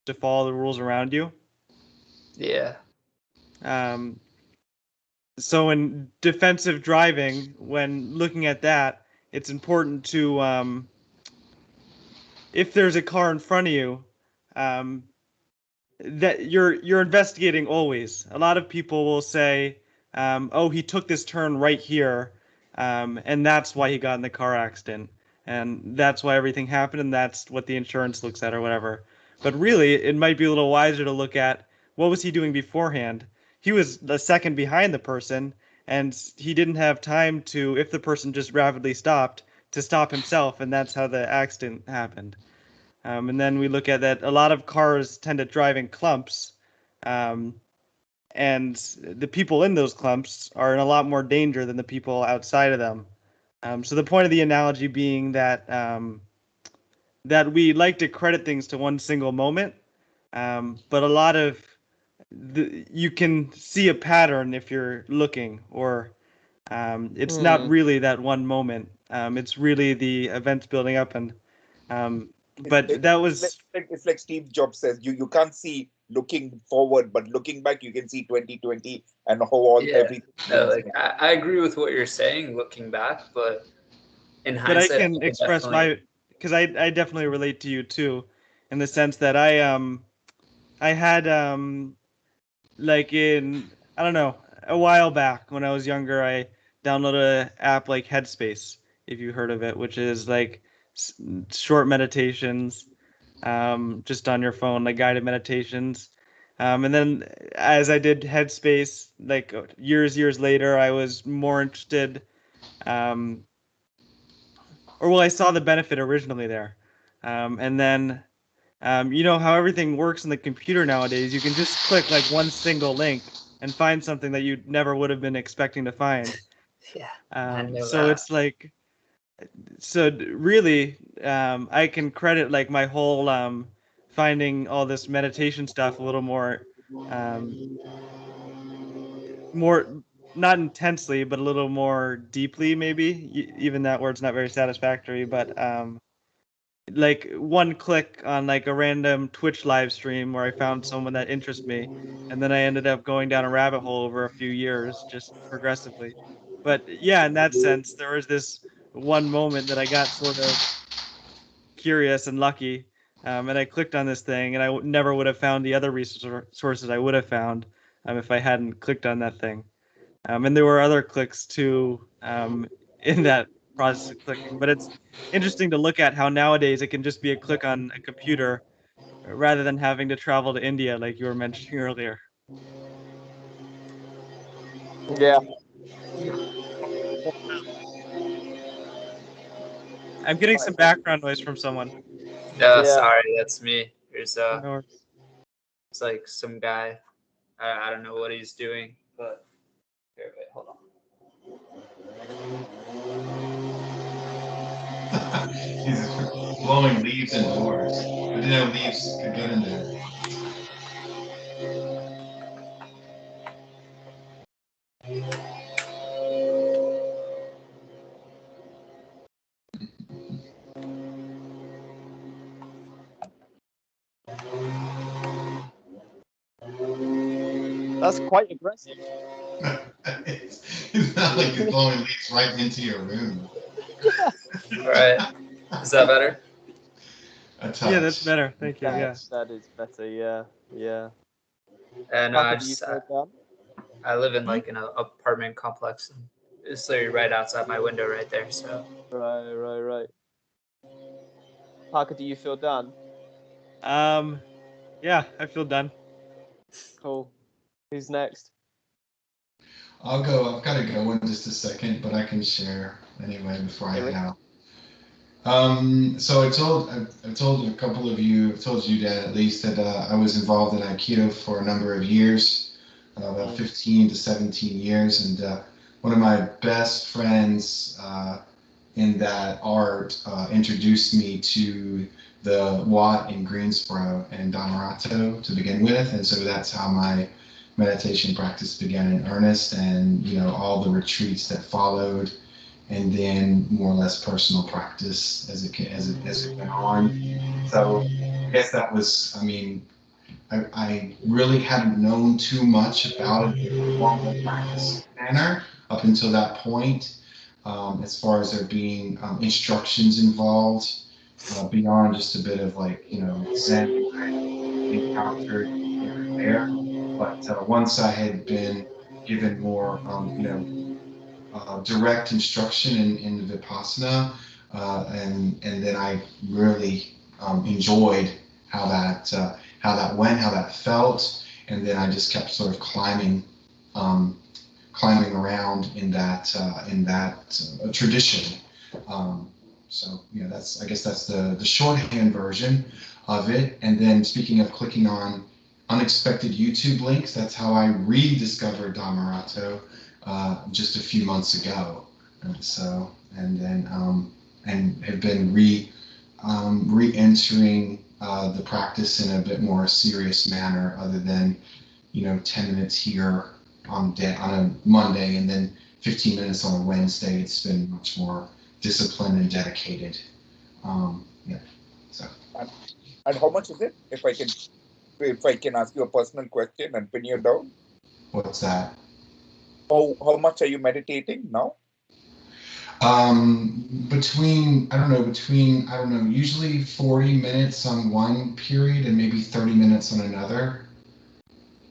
to follow the rules around you. Yeah. So in defensive driving, when looking at that, it's important to, if there's a car in front of you, that you're investigating always. A lot of people will say, "Oh, he took this turn right here, and that's why he got in the car accident, and that's why everything happened, and that's what the insurance looks at, or whatever." But really, it might be a little wiser to look at what was he doing beforehand. He was a second behind the person, and he didn't have time to, if the person just rapidly stopped, to stop himself, and that's how the accident happened. And then we look at that a lot of cars tend to drive in clumps, um, and the people in those clumps are in a lot more danger than the people outside of them. So the point of the analogy being that we like to credit things to one single moment, but a lot of you can see a pattern if you're looking, or it's not really that one moment. It's really the events building up, and but that was It's like Steve Jobs says, you can't see looking forward, but looking back, you can see 2020 and how all everything. No, like I agree with what you're saying looking back, but in but I hindsight, can express my, because I definitely relate to you too, in the sense that I had like in, I don't know, a while back when I was younger, I downloaded an app like Headspace, if you heard of it, which is like short meditations, just on your phone, like guided meditations. And then as I did Headspace, like years later, I was more interested, or well, I saw the benefit originally there. And then, you know how everything works in the computer nowadays, you can just click like one single link and find something that you never would have been expecting to find. Yeah. So it's like, so really, I can credit like my whole finding all this meditation stuff a little more not intensely, but a little more deeply, maybe. Even that word's not very satisfactory, but like one click on like a random Twitch live stream where I found someone that interests me, and then I ended up going down a rabbit hole over a few years, just progressively. But yeah, in that sense, there was this one moment that I got sort of curious and lucky, and I clicked on this thing, and I never would have found the other resources I would have found if I hadn't clicked on that thing. And there were other clicks too in that process of clicking. But it's interesting to look at how nowadays it can just be a click on a computer rather than having to travel to India, like you were mentioning earlier. Yeah. I'm getting some background noise from someone. No, Yeah. sorry, that's me. There's No, it's like some guy. I don't know what he's doing, but here, wait, hold on. He's blowing leaves indoors. I didn't know leaves could get in there. That's quite aggressive. It's not like you're blowing leaves right into your room. All right, is that better? Yeah, that's better. Thank you. Yeah. That is better. Yeah. Yeah. And How do you feel done? I live in like an apartment complex, and it's literally right outside my window right there. So Right. Parker, do you feel done? Yeah, I feel done. Cool. Who's next? I'll go. I've got to go in just a second, but I can share anyway before I head out. So I've told a couple of you, I've told you, Dan, at least, that I was involved in Aikido for a number of years, about 15 to 17 years, and one of my best friends in that art introduced me to the Wat in Greensboro and Dhammarato to begin with, and so that's how my meditation practice began in earnest, and all the retreats that followed, and then more or less personal practice as it went on. So guess that was, I mean, I really hadn't known too much about it in a formal practice manner up until that point, as far as there being instructions involved, beyond just a bit of like, you know, Zen I encountered here and there. But once I had been given more, you know, direct instruction in Vipassana, and then I really enjoyed how that went, how that felt, and then I just kept sort of climbing around in that tradition. So yeah, I guess that's the shorthand version of it. And then speaking of clicking on unexpected YouTube links, that's how I rediscovered Dhammarato just a few months ago. And have been re-entering the practice in a bit more serious manner, other than, you know, 10 minutes here on a Monday and then 15 minutes on a Wednesday. It's been much more disciplined and dedicated. Yeah. So. And how much is it? If I can ask you a personal question and pin you down. What's that? How much are you meditating now? Between I don't know, usually 40 minutes on one period and maybe 30 minutes on another.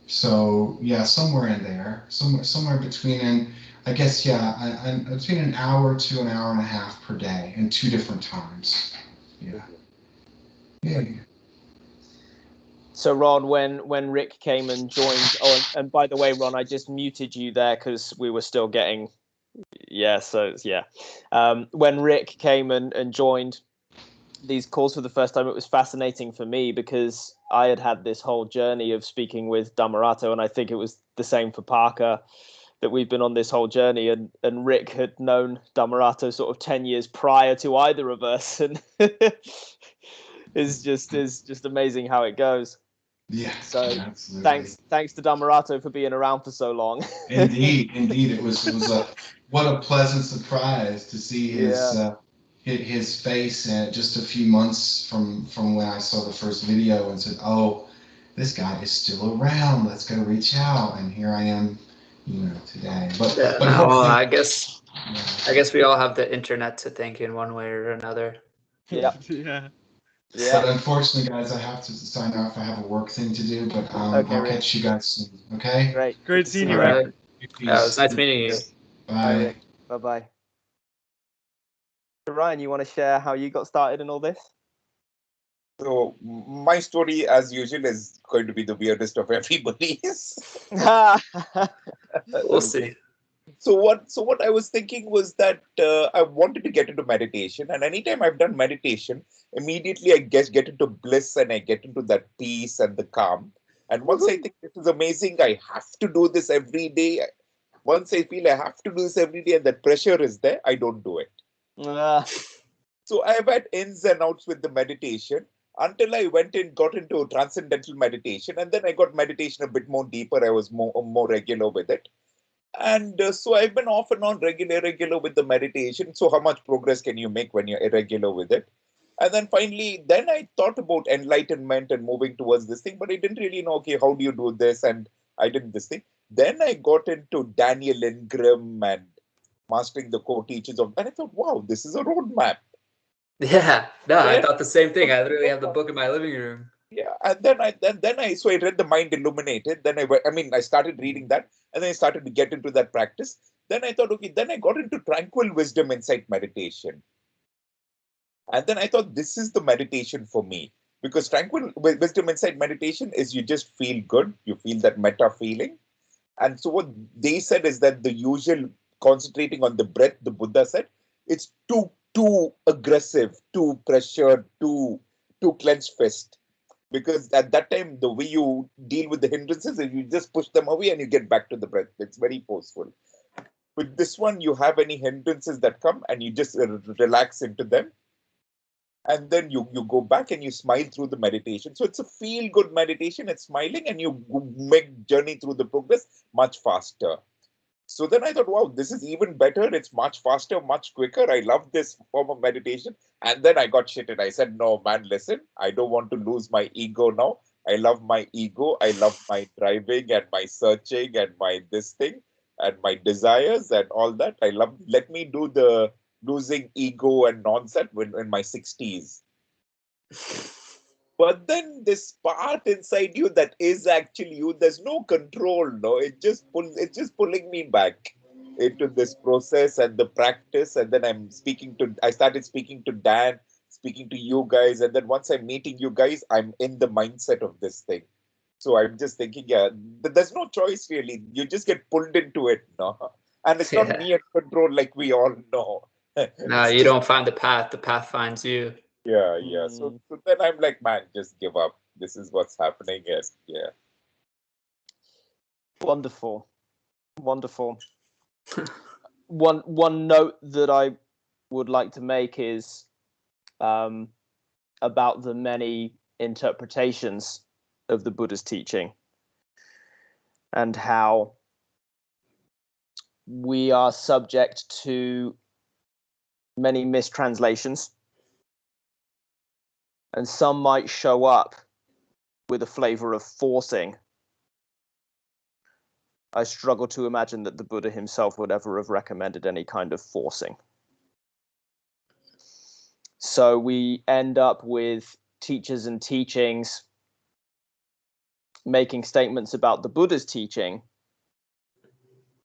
So yeah, somewhere in there, somewhere between, and I guess I'm between an hour to an hour and a half per day, and 2 different times. Yeah. Yeah. So Ron, when Rick came and joined, and by the way, Ron, I just muted you there because we were still getting, when Rick came and joined these calls for the first time, it was fascinating for me because I had this whole journey of speaking with Dhammarato, and I think it was the same for Parker, that we've been on this whole journey, and Rick had known Dhammarato sort of 10 years prior to either of us, and it's just amazing how it goes. Yeah. So absolutely. thanks to Dhammarato for being around for so long. Indeed, it was what a pleasant surprise to see his face just a few months from when I saw the first video, and said, "Oh, this guy is still around. Let's go reach out." And here I am, you know, today. But I guess we all have the internet to thank in one way or another. Yeah. Yeah. Yeah. But unfortunately, guys, I have to sign off. I have a work thing to do. But Okay, I'll Rick. catch you guys soon. Okay. Great. Great seeing you, All Rick. right. Yeah, it was nice meeting you. Bye, Bye. Rick. Bye-bye. Ryan, you want to share how you got started in all this? So my story, as usual, is going to be the weirdest of everybody's. We'll see. So what I was thinking was that I wanted to get into meditation, and anytime I've done meditation, immediately I get into bliss, and I get into that peace and the calm. And once I think this is amazing, I have to do this every day. Once I feel I have to do this every day and that pressure is there, I don't do it. So I've had ins and outs with the meditation until I got into transcendental meditation, and then I got meditation a bit more deeper. I was more regular with it. And so I've been off and on regular with the meditation. So how much progress can you make when you're irregular with it? And then finally, then I thought about enlightenment and moving towards this thing, but I didn't really know, okay, how do you do this? And I did this thing. Then I got into Daniel Ingram and mastering the core teachings of, and I thought, wow, this is a roadmap. Yeah, no, I thought the same thing. I literally have the book in my living room. Yeah, and then I read The Mind Illuminated. Then I started reading that, and then I started to get into that practice. Then I thought, okay, then I got into Tranquil Wisdom Insight Meditation. And then I thought, this is the meditation for me. Because Tranquil Wisdom Insight Meditation is you just feel good. You feel that metta feeling. And so what they said is that the usual concentrating on the breath, the Buddha said, it's too aggressive, too pressured, too clenched fist. Because at that time, the way you deal with the hindrances is you just push them away and you get back to the breath. It's very forceful. With this one, you have any hindrances that come and you just relax into them. And then you go back and you smile through the meditation. So it's a feel-good meditation. It's smiling and you make journey through the progress much faster. So then I thought, wow, this is even better. It's much faster, much quicker. I love this form of meditation. And then I got shitted. I said, no, man, listen, I don't want to lose my ego now. I love my ego. I love my driving and my searching and my this thing and my desires and all that. I love, let me do the losing ego and nonsense in my 60s. But then this part inside you that is actually you, there's no control, no. It's just pulling me back into this process and the practice. And then I started speaking to Dan, speaking to you guys. And then once I'm meeting you guys, I'm in the mindset of this thing. So I'm just thinking, yeah, there's no choice really. You just get pulled into it, no? And it's not Yeah. me in control like we all know. No, It's you just don't find the path finds you. yeah, yeah. So then I'm like, man, just give up. This is what's happening. Yes, yeah. Wonderful. One note that I would like to make is about the many interpretations of the Buddha's teaching and how we are subject to many mistranslations, and some might show up with a flavor of forcing. I struggle to imagine that the Buddha himself would ever have recommended any kind of forcing. So we end up with teachers and teachings making statements about the Buddha's teaching.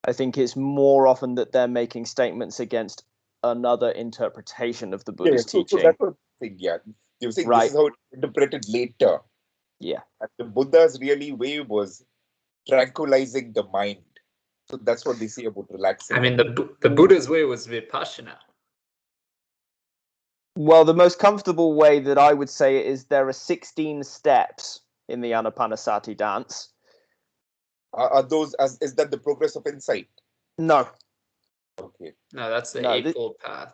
I think it's more often that they're making statements against another interpretation of the Buddha's teaching. So that's what I think, yeah. You think Right. this is how it's interpreted later. Yeah. And the Buddha's really way was tranquilizing the mind. So that's what they say about relaxing. I mean, the Buddha's way was Vipassana. Well, the most comfortable way that I would say it is there are 16 steps in the Anapanasati dance. Is that the progress of insight? No. Okay. No, that's the No, Eightfold Path.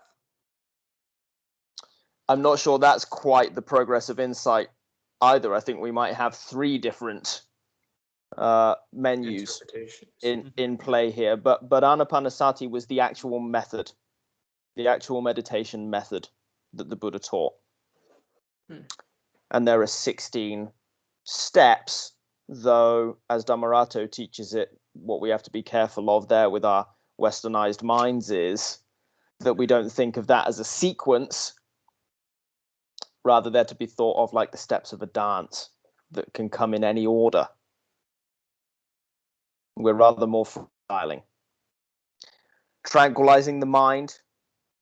I'm not sure that's quite the progress of insight either. I think we might have 3 different menus in play here, but Anapanasati was the actual method, the actual meditation method that the Buddha taught. And there are 16 steps, though, as Dhammarato teaches it, what we have to be careful of there with our westernized minds is that we don't think of that as a sequence. Rather, they're to be thought of like the steps of a dance that can come in any order. We're rather more freestyling. Tranquilizing the mind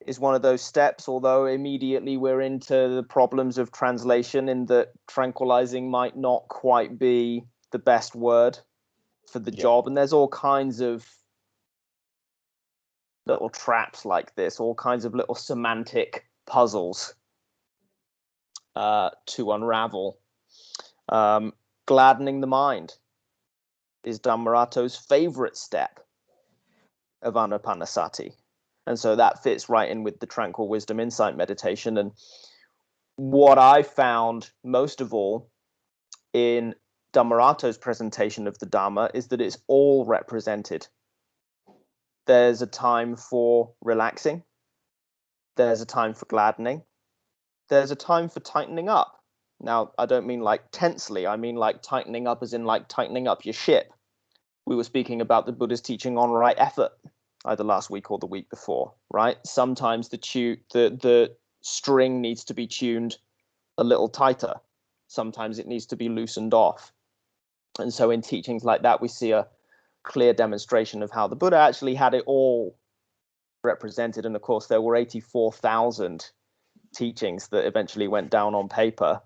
is one of those steps, although immediately we're into the problems of translation in that tranquilizing might not quite be the best word for the job. And there's all kinds of little traps like this, all kinds of little semantic puzzles to unravel. Gladdening the mind is Dhammarato's favorite step of Anapanasati. And so that fits right in with the tranquil wisdom insight meditation. And what I found most of all in Dhammarato's presentation of the Dhamma is that it's all represented. There's a time for relaxing. There's a time for gladdening. There's a time for tightening up. Now, I don't mean like tensely. I mean like tightening up as in like tightening up your ship. We were speaking about the Buddha's teaching on right effort, either last week or the week before, right? Sometimes the string needs to be tuned a little tighter. Sometimes it needs to be loosened off. And so in teachings like that, we see a clear demonstration of how the Buddha actually had it all represented. And of course, there were 84,000 teachings that eventually went down on paper.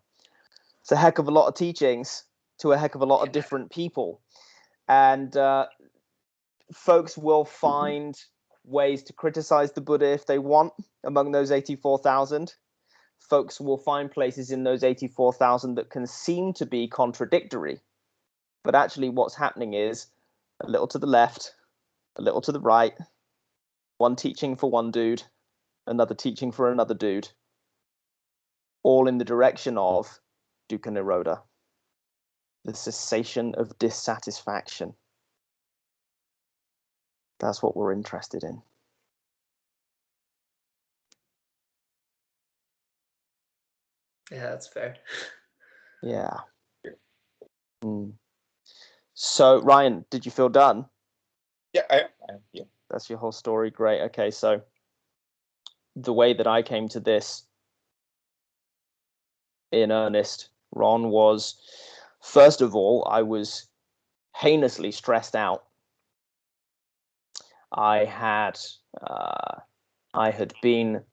It's a heck of a lot of teachings to a heck of a lot of different people. And folks will find ways to criticize the Buddha if they want among those 84,000. Folks will find places in those 84,000 that can seem to be contradictory. But actually what's happening is a little to the left, a little to the right, one teaching for one dude, another teaching for another dude, all in the direction of dukkha nirodha, the cessation of dissatisfaction. That's what we're interested in. Yeah, that's fair. Yeah. So, Ryan, did you feel done? Yeah, I am. Yeah. That's your whole story. Great. Okay, so the way that I came to this in earnest, Ron, was, first of all, I was heinously stressed out. I had been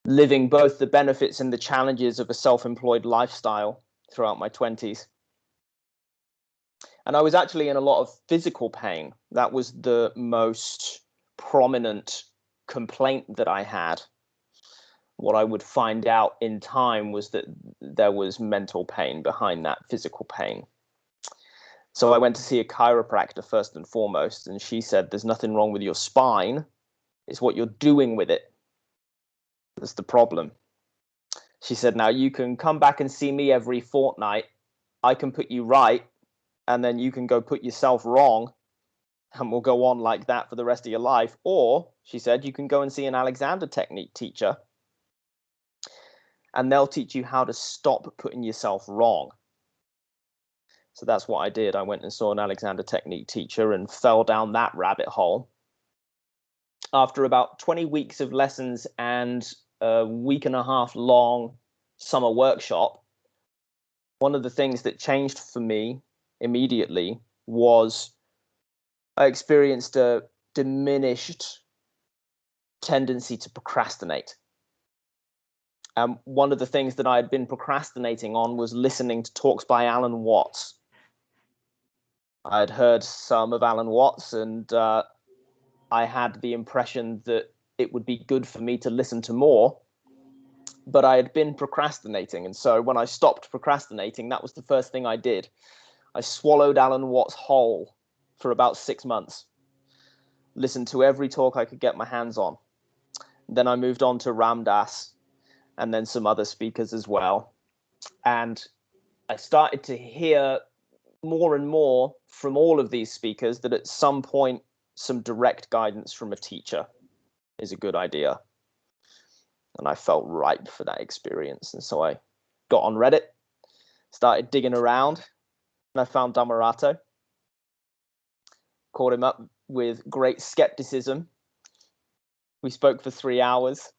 living both the benefits and the challenges of a self-employed lifestyle throughout my 20s. And I was actually in a lot of physical pain. That was the most prominent complaint that I had. What I would find out in time was that there was mental pain behind that physical pain. So I went to see a chiropractor first and foremost, and she said, there's nothing wrong with your spine. It's what you're doing with it that's the problem. She said, now you can come back and see me every fortnight. I can put you right, and then you can go put yourself wrong, and we'll go on like that for the rest of your life. Or, she said, you can go and see an Alexander technique teacher, and they'll teach you how to stop putting yourself wrong. So that's what I did. I went and saw an Alexander technique teacher and fell down that rabbit hole. After about 20 weeks of lessons and a week and a half long summer workshop, one of the things that changed for me immediately was I experienced a diminished tendency to procrastinate. One of the things that I had been procrastinating on was listening to talks by Alan Watts. I had heard some of Alan Watts, and I had the impression that it would be good for me to listen to more, but I had been procrastinating. And so when I stopped procrastinating, that was the first thing I did. I swallowed Alan Watts whole for about 6 months, listened to every talk I could get my hands on. Then I moved on to Ram Dass and then some other speakers as well. And I started to hear more and more from all of these speakers that at some point, some direct guidance from a teacher is a good idea. And I felt ripe for that experience. And so I got on Reddit, started digging around, and I found Dhammarato. Called him up with great skepticism. We spoke for 3 hours.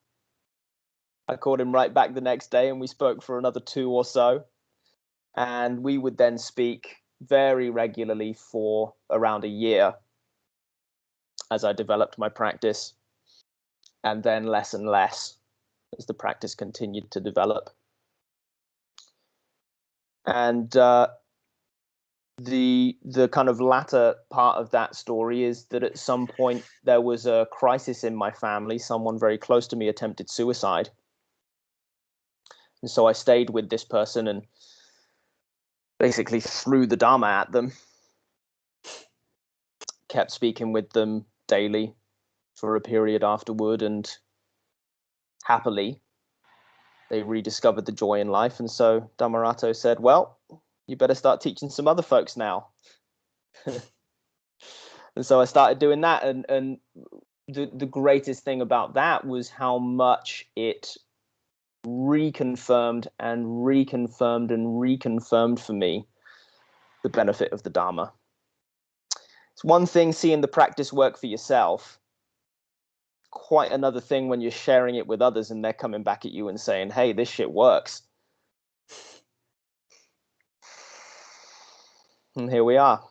I called him right back the next day, and we spoke for another 2 or so. And we would then speak very regularly for around a year as I developed my practice, and then less and less as the practice continued to develop. And the kind of latter part of that story is that at some point there was a crisis in my family. Someone very close to me attempted suicide. And so I stayed with this person and basically threw the Dhamma at them. Kept speaking with them daily for a period afterward, and happily they rediscovered the joy in life. And so Dhammarato said, well, you better start teaching some other folks now. And so I started doing that. And the greatest thing about that was how much it reconfirmed and reconfirmed and reconfirmed for me the benefit of the Dhamma. It's one thing seeing the practice work for yourself, quite another thing when you're sharing it with others and they're coming back at you and saying, hey, this shit works. And here we are.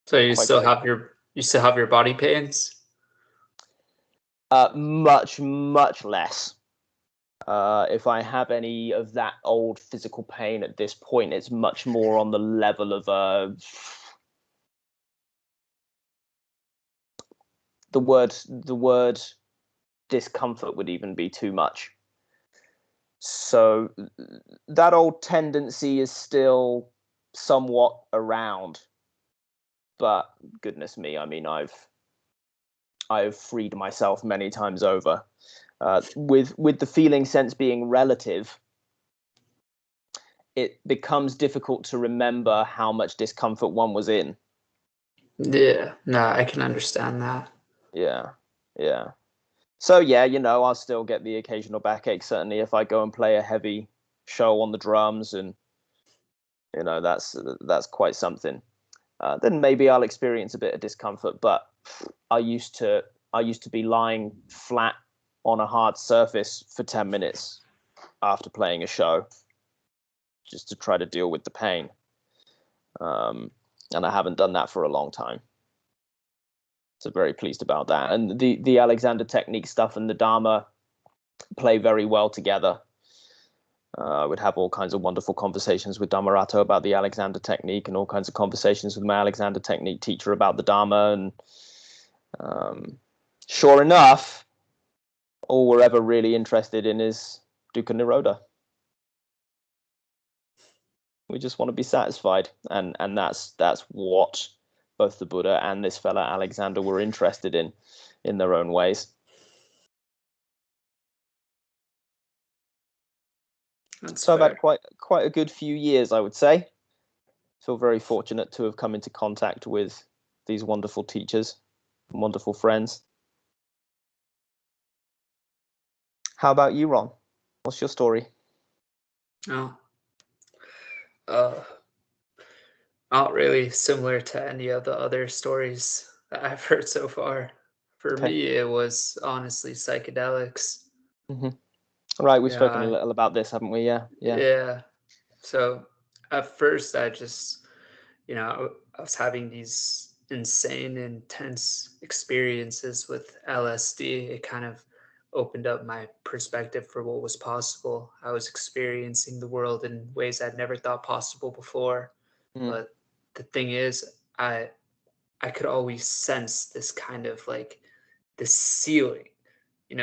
So you still have your body pains? Much less. If I have any of that old physical pain at this point, it's much more on the level of the word discomfort would even be too much. So that old tendency is still somewhat around, but goodness me, I mean, I've freed myself many times over. With the feeling sense being relative, it becomes difficult to remember how much discomfort one was in. Yeah, no, I can understand that. Yeah, yeah. So yeah, I'll still get the occasional backache, certainly if I go and play a heavy show on the drums, and that's quite something. Then maybe I'll experience a bit of discomfort, but I used to be lying flat on a hard surface for 10 minutes after playing a show, just to try to deal with the pain. And I haven't done that for a long time. So very pleased about that. And the Alexander technique stuff and the Dhamma play very well together. I would have all kinds of wonderful conversations with Dhammarato about the Alexander technique, and all kinds of conversations with my Alexander technique teacher about the Dhamma. And sure enough, all we're ever really interested in is dukkha nirodha. We just want to be satisfied, and that's what both the Buddha and this fella Alexander were interested in their own ways. So I've had quite a good few years, I would say. Feel very fortunate to have come into contact with these wonderful teachers, wonderful friends. How about you, Ron? What's your story? Oh, not really similar to any of the other stories that I've heard so far. For me, it was honestly psychedelics. Mm-hmm. Right, we've spoken a little about this, haven't we? Yeah. So at first, I just, I was having these insane, intense experiences with LSD. It kind of opened up my perspective for what was possible. I was experiencing the world in ways I'd never thought possible before. But the thing is, I could always sense this kind of like this ceiling.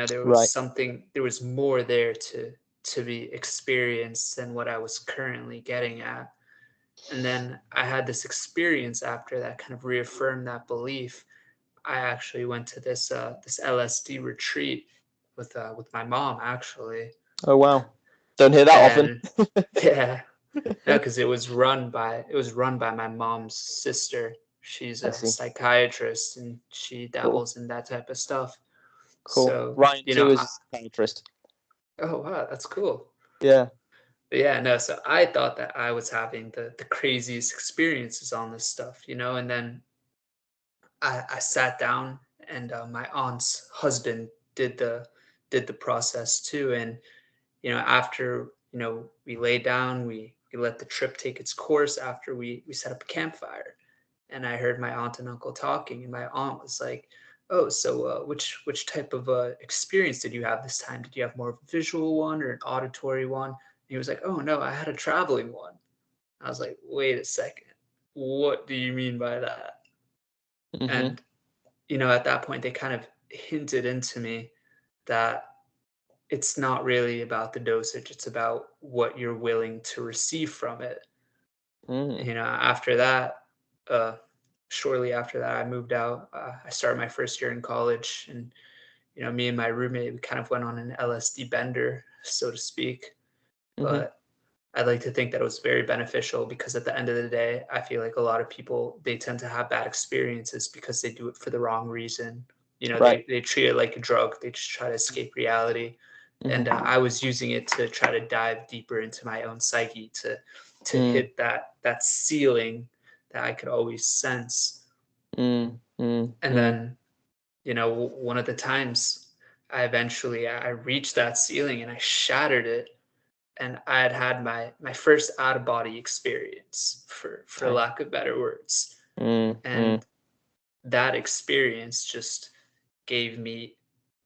There was something, there was more there to be experienced than what I was currently getting at. And then I had this experience after that kind of reaffirmed that belief. I actually went to this this LSD retreat with my mom, actually. Oh wow. Don't hear that often. Yeah. No, because it was run by my mom's sister. She's a psychiatrist, and she dabbles in that type of stuff. Cool. So Ryan too is a psychiatrist. Oh wow, that's cool. Yeah. But yeah, no, so I thought that I was having the craziest experiences on this stuff, and then I sat down, and my aunt's husband did the process too. And after we lay down, we let the trip take its course. After we set up a campfire, and I heard my aunt and uncle talking, and my aunt was like, "Oh, so which type of experience did you have this time? Did you have more of a visual one or an auditory one?" And he was like, "Oh no, I had a traveling one." I was like, "Wait a second, what do you mean by that?" Mm-hmm. And at that point, they kind of hinted into me that it's not really about the dosage, it's about what you're willing to receive from it. After that, shortly after that, I moved out. I started my first year in college, and me and my roommate, we kind of went on an LSD bender, so to speak. But I'd like to think that it was very beneficial, because at the end of the day, I feel like a lot of people, they tend to have bad experiences because they do it for the wrong reason. They treat it like a drug. They just try to escape reality. And I was using it to try to dive deeper into my own psyche, to hit that ceiling that I could always sense. And then, one of the times I reached that ceiling and I shattered it. And I had my first out of body experience, for lack of better words. And that experience just gave me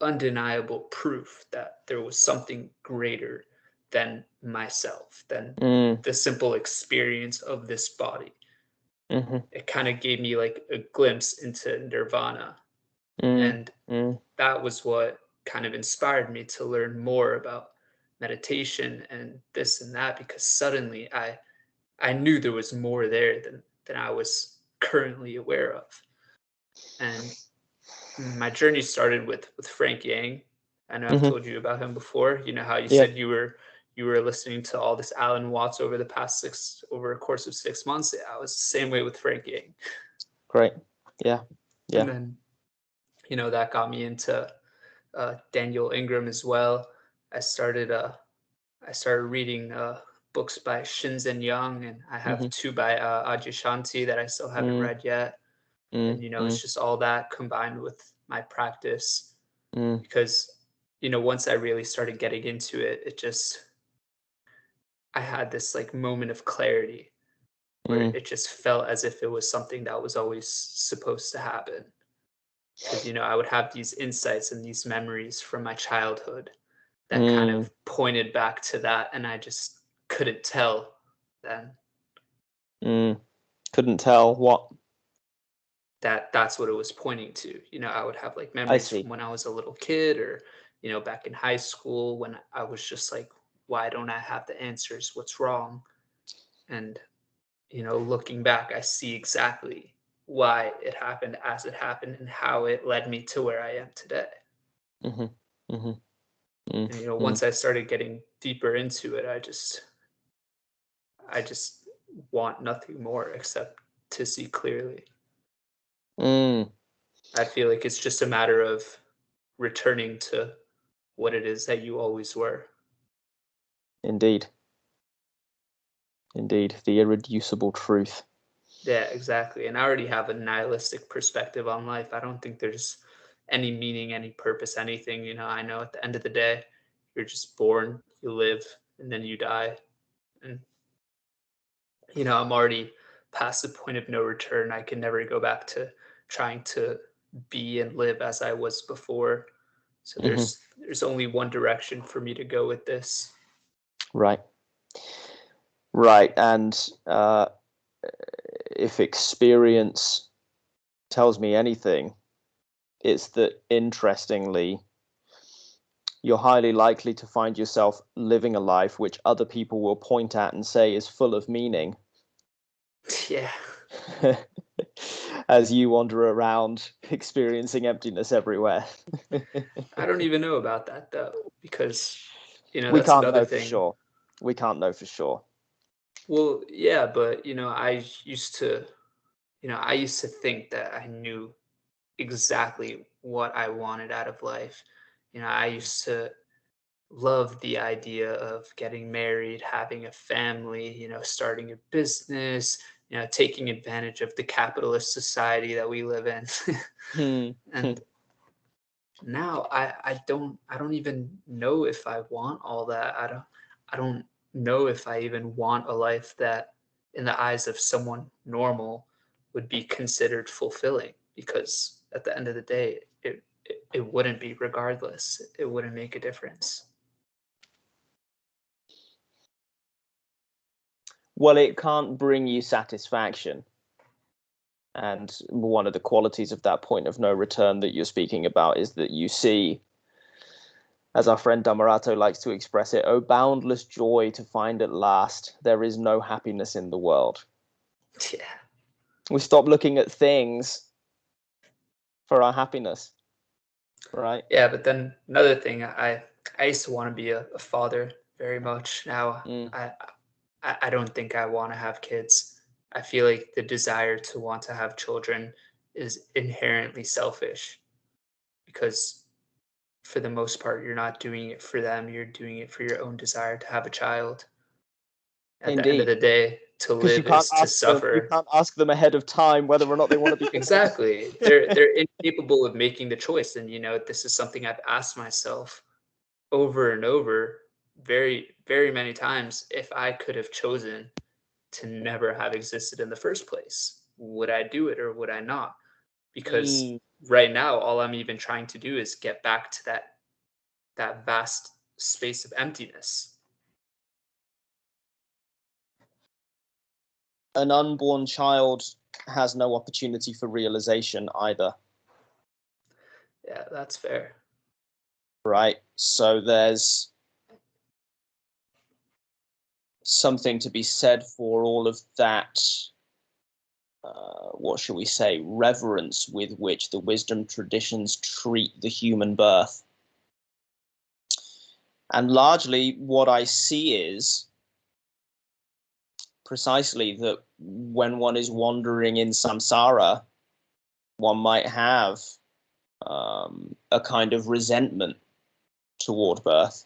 undeniable proof that there was something greater than myself, than the simple experience of this body. It kind of gave me like a glimpse into nirvana. And that was what kind of inspired me to learn more about meditation and this and that, because suddenly I knew there was more there than I was currently aware of. And my journey started with Frank Yang. I know I've told you about him before. You know how you said you were listening to all this Alan Watts over a course of 6 months. I was the same way with Frank Yang. Great. Yeah. And then, that got me into Daniel Ingram as well. I started reading books by Shinzen Young, and I have two by Adyashanti that I still haven't read yet. And it's just all that combined with my practice, because once I really started getting into it, I had this like moment of clarity where it just felt as if it was something that was always supposed to happen. Because I would have these insights and these memories from my childhood that kind of pointed back to that, and I just couldn't tell then. Couldn't tell what? That's what it was pointing to. I would have like memories from when I was a little kid, or back in high school when I was just like, why don't I have the answers? What's wrong? And looking back, I see exactly why it happened as it happened and how it led me to where I am today. And once I started getting deeper into it, I just want nothing more except to see clearly. I feel like it's just a matter of returning to what it is that you always were. Indeed, the irreducible truth. Yeah, exactly. And I already have a nihilistic perspective on life. I don't think there's any meaning, any purpose, anything. I know at the end of the day, you're just born, you live, and then you die. And I'm already past the point of no return. I can never go back to trying to be and live as I was before. So there's only one direction for me to go with this. Right. And if experience tells me anything, it's that, interestingly, you're highly likely to find yourself living a life which other people will point at and say is full of meaning. Yeah. As you wander around experiencing emptiness everywhere. I don't even know about that, though, because we that's can't another know thing. For sure. We can't know for sure. Well, yeah, but I used to think that I knew exactly what I wanted out of life. I used to love the idea of getting married, having a family, starting a business, taking advantage of the capitalist society that we live in. And now I don't even know if I want all that. I don't know if I even want a life that in the eyes of someone normal would be considered fulfilling, because at the end of the day it wouldn't be, regardless. It wouldn't make a difference. Well, it can't bring you satisfaction. And one of the qualities of that point of no return that you're speaking about is that you see, as our friend Dhammarato likes to express it, "Oh, boundless joy to find at last, there is no happiness in the world." Yeah. We stop looking at things for our happiness, right? Yeah, but then another thing, I used to want to be a father very much. Now I don't think I want to have kids. I feel like the desire to want to have children is inherently selfish, because for the most part, you're not doing it for them. You're doing it for your own desire to have a child. At the end of the day, to live is to suffer. You can't ask them ahead of time whether or not they want to be. Exactly. They're incapable of making the choice. And, this is something I've asked myself over and over very, very many times. If I could have chosen to never have existed in the first place, would I do it or would I not? Because right now, all I'm even trying to do is get back to that vast space of emptiness. An unborn child has no opportunity for realization either. Yeah, that's fair. Right. So there's something to be said for all of that, what shall we say, reverence with which the wisdom traditions treat the human birth. And largely what I see is precisely that when one is wandering in samsara, one might have a kind of resentment toward birth.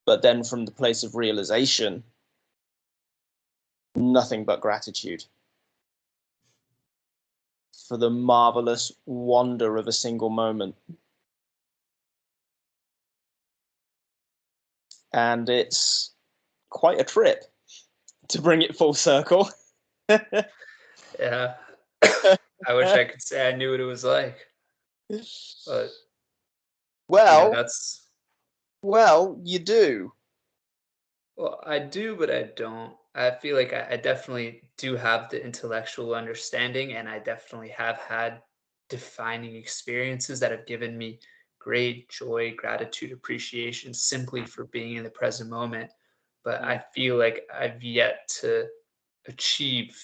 But then from the place of realization, nothing but gratitude for the marvelous wonder of a single moment. And it's quite a trip to bring it full circle. Yeah. I wish I could say I knew what it was like. But well, that's you do. well, I do, but I don't. I feel like I definitely do have the intellectual understanding, and I definitely have had defining experiences that have given me great joy, gratitude, appreciation simply for being in the present moment. But I feel like I've yet to achieve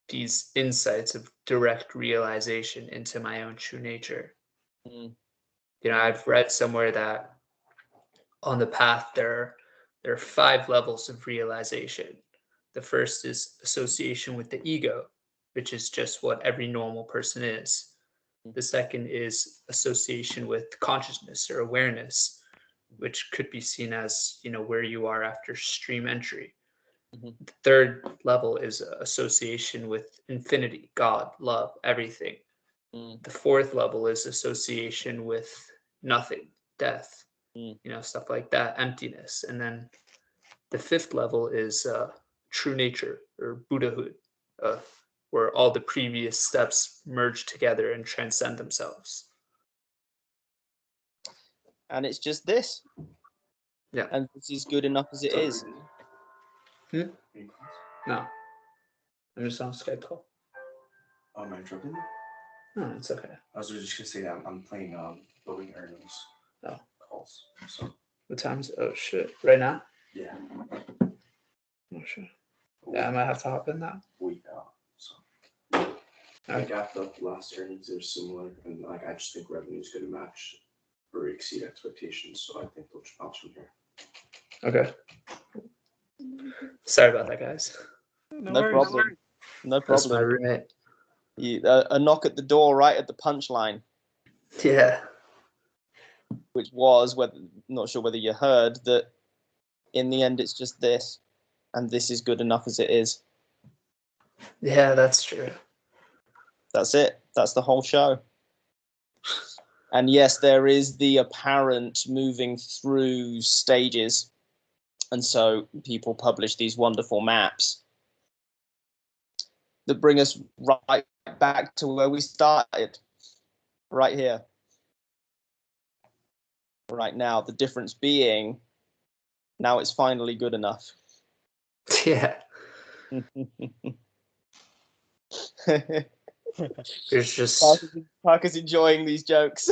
these insights of direct realization into my own true nature. I've read somewhere that on the path there are 5 levels of realization. The first is association with the ego, which is just what every normal person is. The second is association with consciousness or awareness, which could be seen as, where you are after stream entry. The third level is association with infinity, God, love, everything. The fourth level is association with nothing, death, stuff like that, emptiness. And then the fifth level is true nature or Buddhahood, where all the previous steps merge together and transcend themselves. And it's just this. Yeah. And this is good enough as it is. No. I'm just on a Skype call. Am I interrupting? No, it's okay. I was just gonna say that I'm playing building earnings calls. So what time is it? Oh shit. Right now? Yeah. Oh shit. Yeah, I might have to hop in that. Week out. So like after the last earnings are similar, and like I just think revenue is gonna match or exceed expectations. So I think they'll bounce from here. Okay. Sorry about that, guys. No problem. No problem. That's my roommate. A knock at the door right at the punchline. Yeah. Which was, not sure whether you heard, that in the end it's just this, and this is good enough as it is. Yeah, that's true. That's it. That's the whole show. And yes, there is the apparent moving through stages. And so people publish these wonderful maps that bring us right back to where we started, right here, right now. The difference being, now it's finally good enough. Yeah. There's just Parker's enjoying these jokes.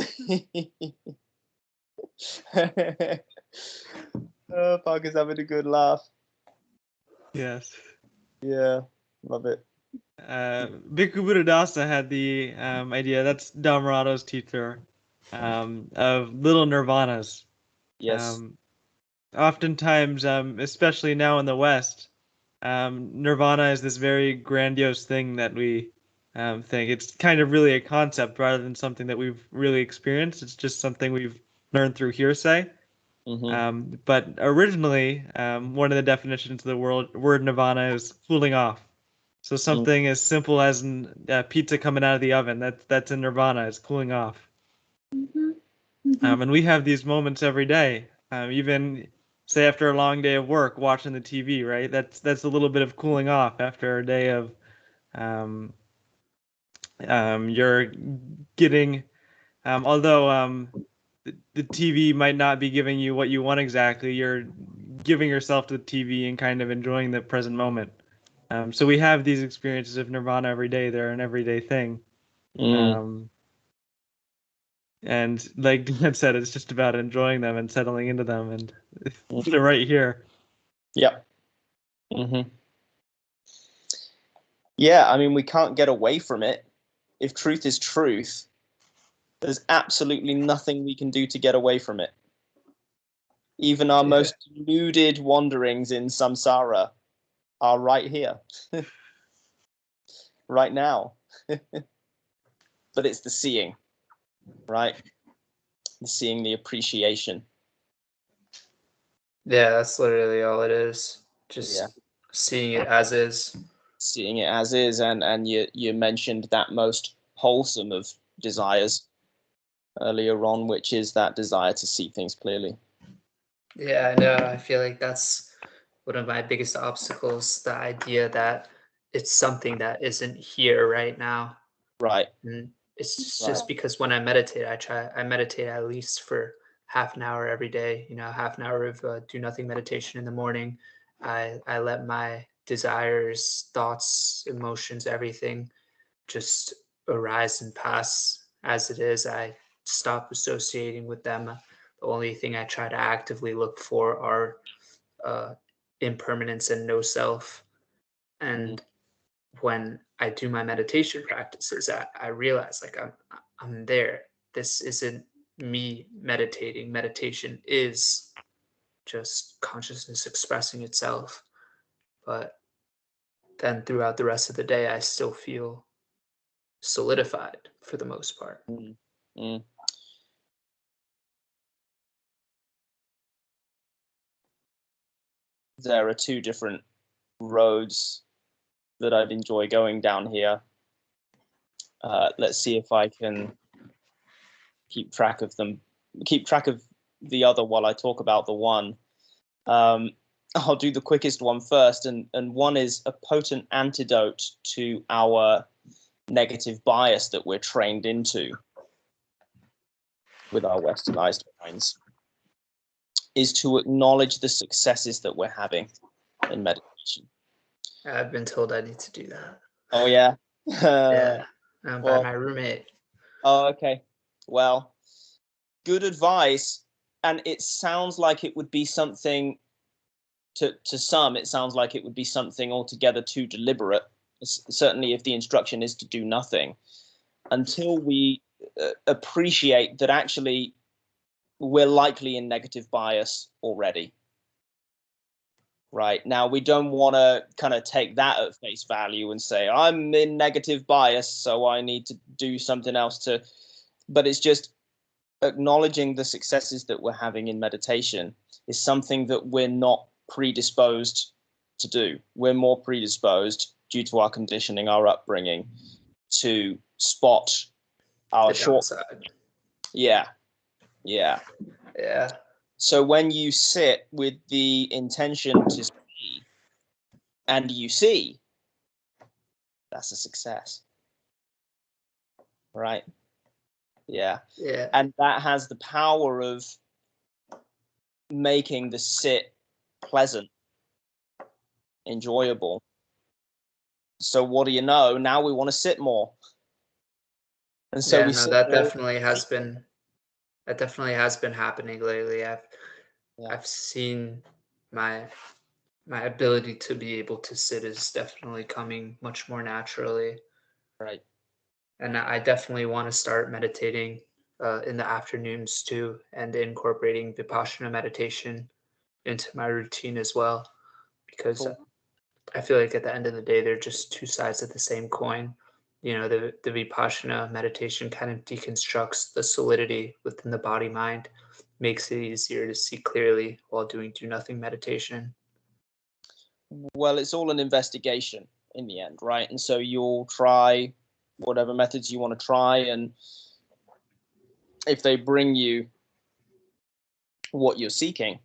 Parker's having a good laugh. Yes. Yeah, love it. Bhikkhu Buddhadasa had the idea, that's Dhammarato's teacher, of little nirvanas. Yes. Oftentimes, especially now in the West, nirvana is this very grandiose thing that we think. It's kind of really a concept rather than something that we've really experienced. It's just something we've learned through hearsay. But originally, one of the definitions of the word nirvana is cooling off. So something as simple as pizza coming out of the oven, that's a nirvana, it's cooling off. And we have these moments every day, even say after a long day of work, watching the TV, right? That's a little bit of cooling off after a day of you're getting, although the TV might not be giving you what you want exactly, you're giving yourself to the TV and kind of enjoying the present moment. So we have these experiences of nirvana every day. They're an everyday thing. And like Dan said, it's just about enjoying them and settling into them, and they're right here. Yep. Yeah, I mean, we can't get away from it. If truth is truth, there's absolutely nothing we can do to get away from it. Even our most deluded wanderings in samsara are right here, right now. But it's the seeing, right? The seeing, the appreciation. Yeah, that's literally all it is. Just seeing it as is. Seeing it as is, and you mentioned that most wholesome of desires earlier on, which is that desire to see things clearly. Yeah, I know. I feel like that's one of my biggest obstacles, the idea that it's something that isn't here right now. Right. And it's just because when I meditate, I meditate at least for half an hour every day, half an hour of do nothing meditation in the morning. I let my desires, thoughts, emotions, everything just arise and pass as it is. I stop associating with them. The only thing I try to actively look for are impermanence and no self. And when I do my meditation practices, I realize like I'm there. This isn't me meditating. Meditation is just consciousness expressing itself. But then throughout the rest of the day, I still feel solidified for the most part. There are two different roads that I'd enjoy going down here. Let's see if I can keep track of them, keep track of the other while I talk about the one. I'll do the quickest one first, and one is a potent antidote to our negative bias that we're trained into with our westernized minds, is to acknowledge the successes that we're having in meditation. I've been told I need to do that. Oh, yeah? Yeah, by my roommate. Oh, okay. Well, good advice. And it sounds like it would be something, to some, it sounds like it would be something altogether too deliberate. Certainly if the instruction is to do nothing, until we appreciate that actually we're likely in negative bias already. Right. Now, we don't want to kind of take that at face value and say, I'm in negative bias, so I need to do something else to, but it's just acknowledging the successes that we're having in meditation is something that we're not predisposed to do. We're more predisposed due to our conditioning, our upbringing, to spot our short side. Yeah. So when you sit with the intention to see, and you see, that's a success, right? Yeah. And that has the power of making the sit pleasant, enjoyable. So what do you know? Now we want to sit more. And so that definitely has been happening lately. I've seen my ability to be able to sit is definitely coming much more naturally. Right. And I definitely want to start meditating in the afternoons too, and incorporating Vipassana meditation into my routine as well, because I feel like at the end of the day, they're just two sides of the same coin. The Vipassana meditation kind of deconstructs the solidity within the body mind, makes it easier to see clearly while doing do nothing meditation. Well, it's all an investigation in the end, right? And so you'll try whatever methods you want to try, and if they bring you what you're seeking,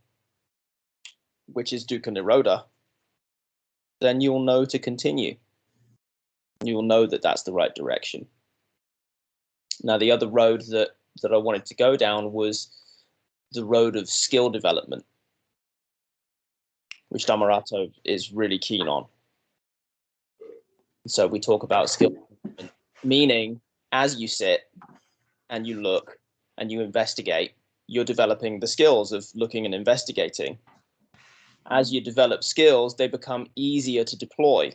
which is dukkha nirodha, then you'll know to continue. You'll know that that's the right direction. Now, the other road that I wanted to go down was the road of skill development, which Dhammarato is really keen on. So we talk about skill development, meaning as you sit and you look and you investigate, you're developing the skills of looking and investigating. As you develop skills, they become easier to deploy.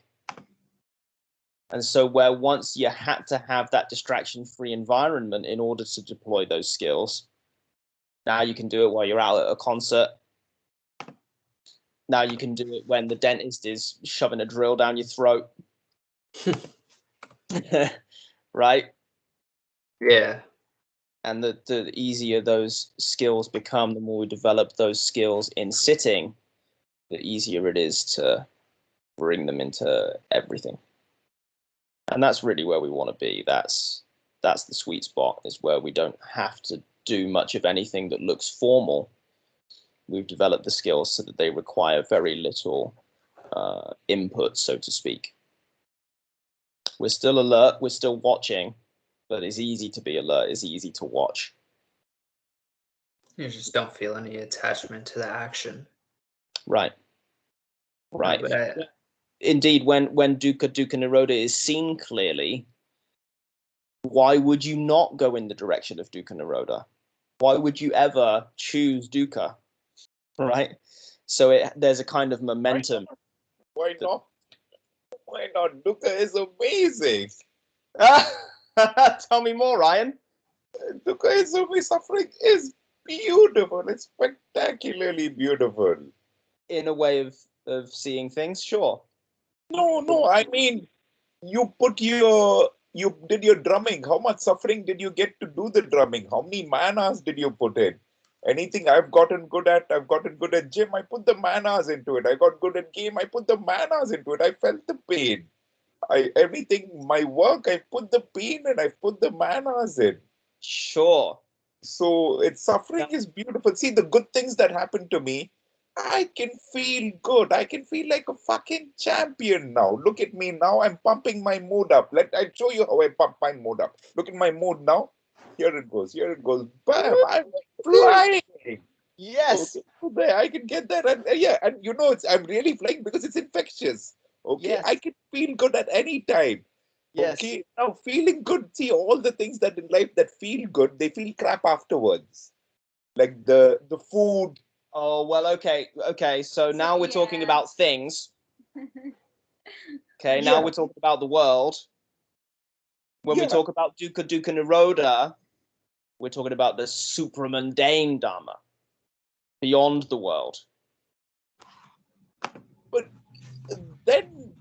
And so where once you had to have that distraction-free environment in order to deploy those skills, now you can do it while you're out at a concert. Now you can do it when the dentist is shoving a drill down your throat. Right? Yeah. And the easier those skills become, the more we develop those skills in sitting, the easier it is to bring them into everything. And that's really where we want to be. That's the sweet spot, is where we don't have to do much of anything that looks formal. We've developed the skills so that they require very little input, so to speak. We're still alert, we're still watching, but it's easy to be alert, it's easy to watch. You just don't feel any attachment to the action. Right. Right. But Indeed, when dukkha nirodha is seen clearly, why would you not go in the direction of dukkha nirodha? Why would you ever choose dukkha? Right? So there's a kind of momentum. Why not? Why not? Dukkha is amazing. Tell me more, Ryan. Dukkha is amazing. Suffering is beautiful. It's spectacularly beautiful. In a way of seeing things, sure. No. I mean, you did your drumming. How much suffering did you get to do the drumming? How many man-hours did you put in? Anything I've gotten good at gym, I put the man-hours into it. I got good at game, I put the man-hours into it. I felt the pain. Everything, my work, I put the pain and I put the man-hours in. Sure. So suffering is beautiful. See, the good things that happen to me, I can feel good. I can feel like a fucking champion now. Look at me now. I'm pumping my mood up. I'll show you how I pump my mood up. Look at my mood now. Here it goes. Bam! I'm flying. Yes. Okay, there I can get that, and and I'm really flying because it's infectious. Okay, Yes. I can feel good at any time. Yes. Okay, now feeling good. See, all the things that in life that feel good, they feel crap afterwards. Like the food. Oh, well, okay. So now we're talking about things. Okay, now we're talking about the world. When we talk about dukkha nirodha, we're talking about the supramundane Dhamma, beyond the world. But then,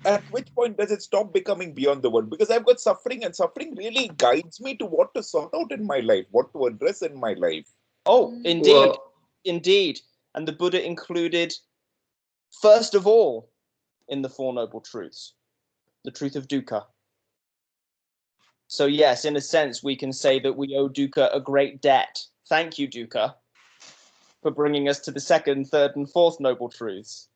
at which point does it stop becoming beyond the world? Because I've got suffering, and suffering really guides me to what to sort out in my life, what to address in my life. Oh, indeed. Indeed. And the Buddha included, first of all, in the Four Noble Truths, the truth of dukkha. So yes, in a sense, we can say that we owe dukkha a great debt. Thank you, dukkha, for bringing us to the second, third, and fourth Noble Truths.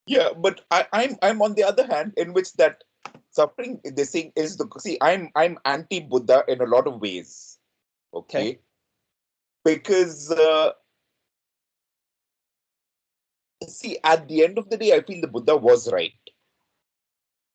Yeah, but I'm on the other hand, in which that suffering, this thing is I'm anti-Buddha in a lot of ways. Okay. Because at the end of the day, I feel the Buddha was right.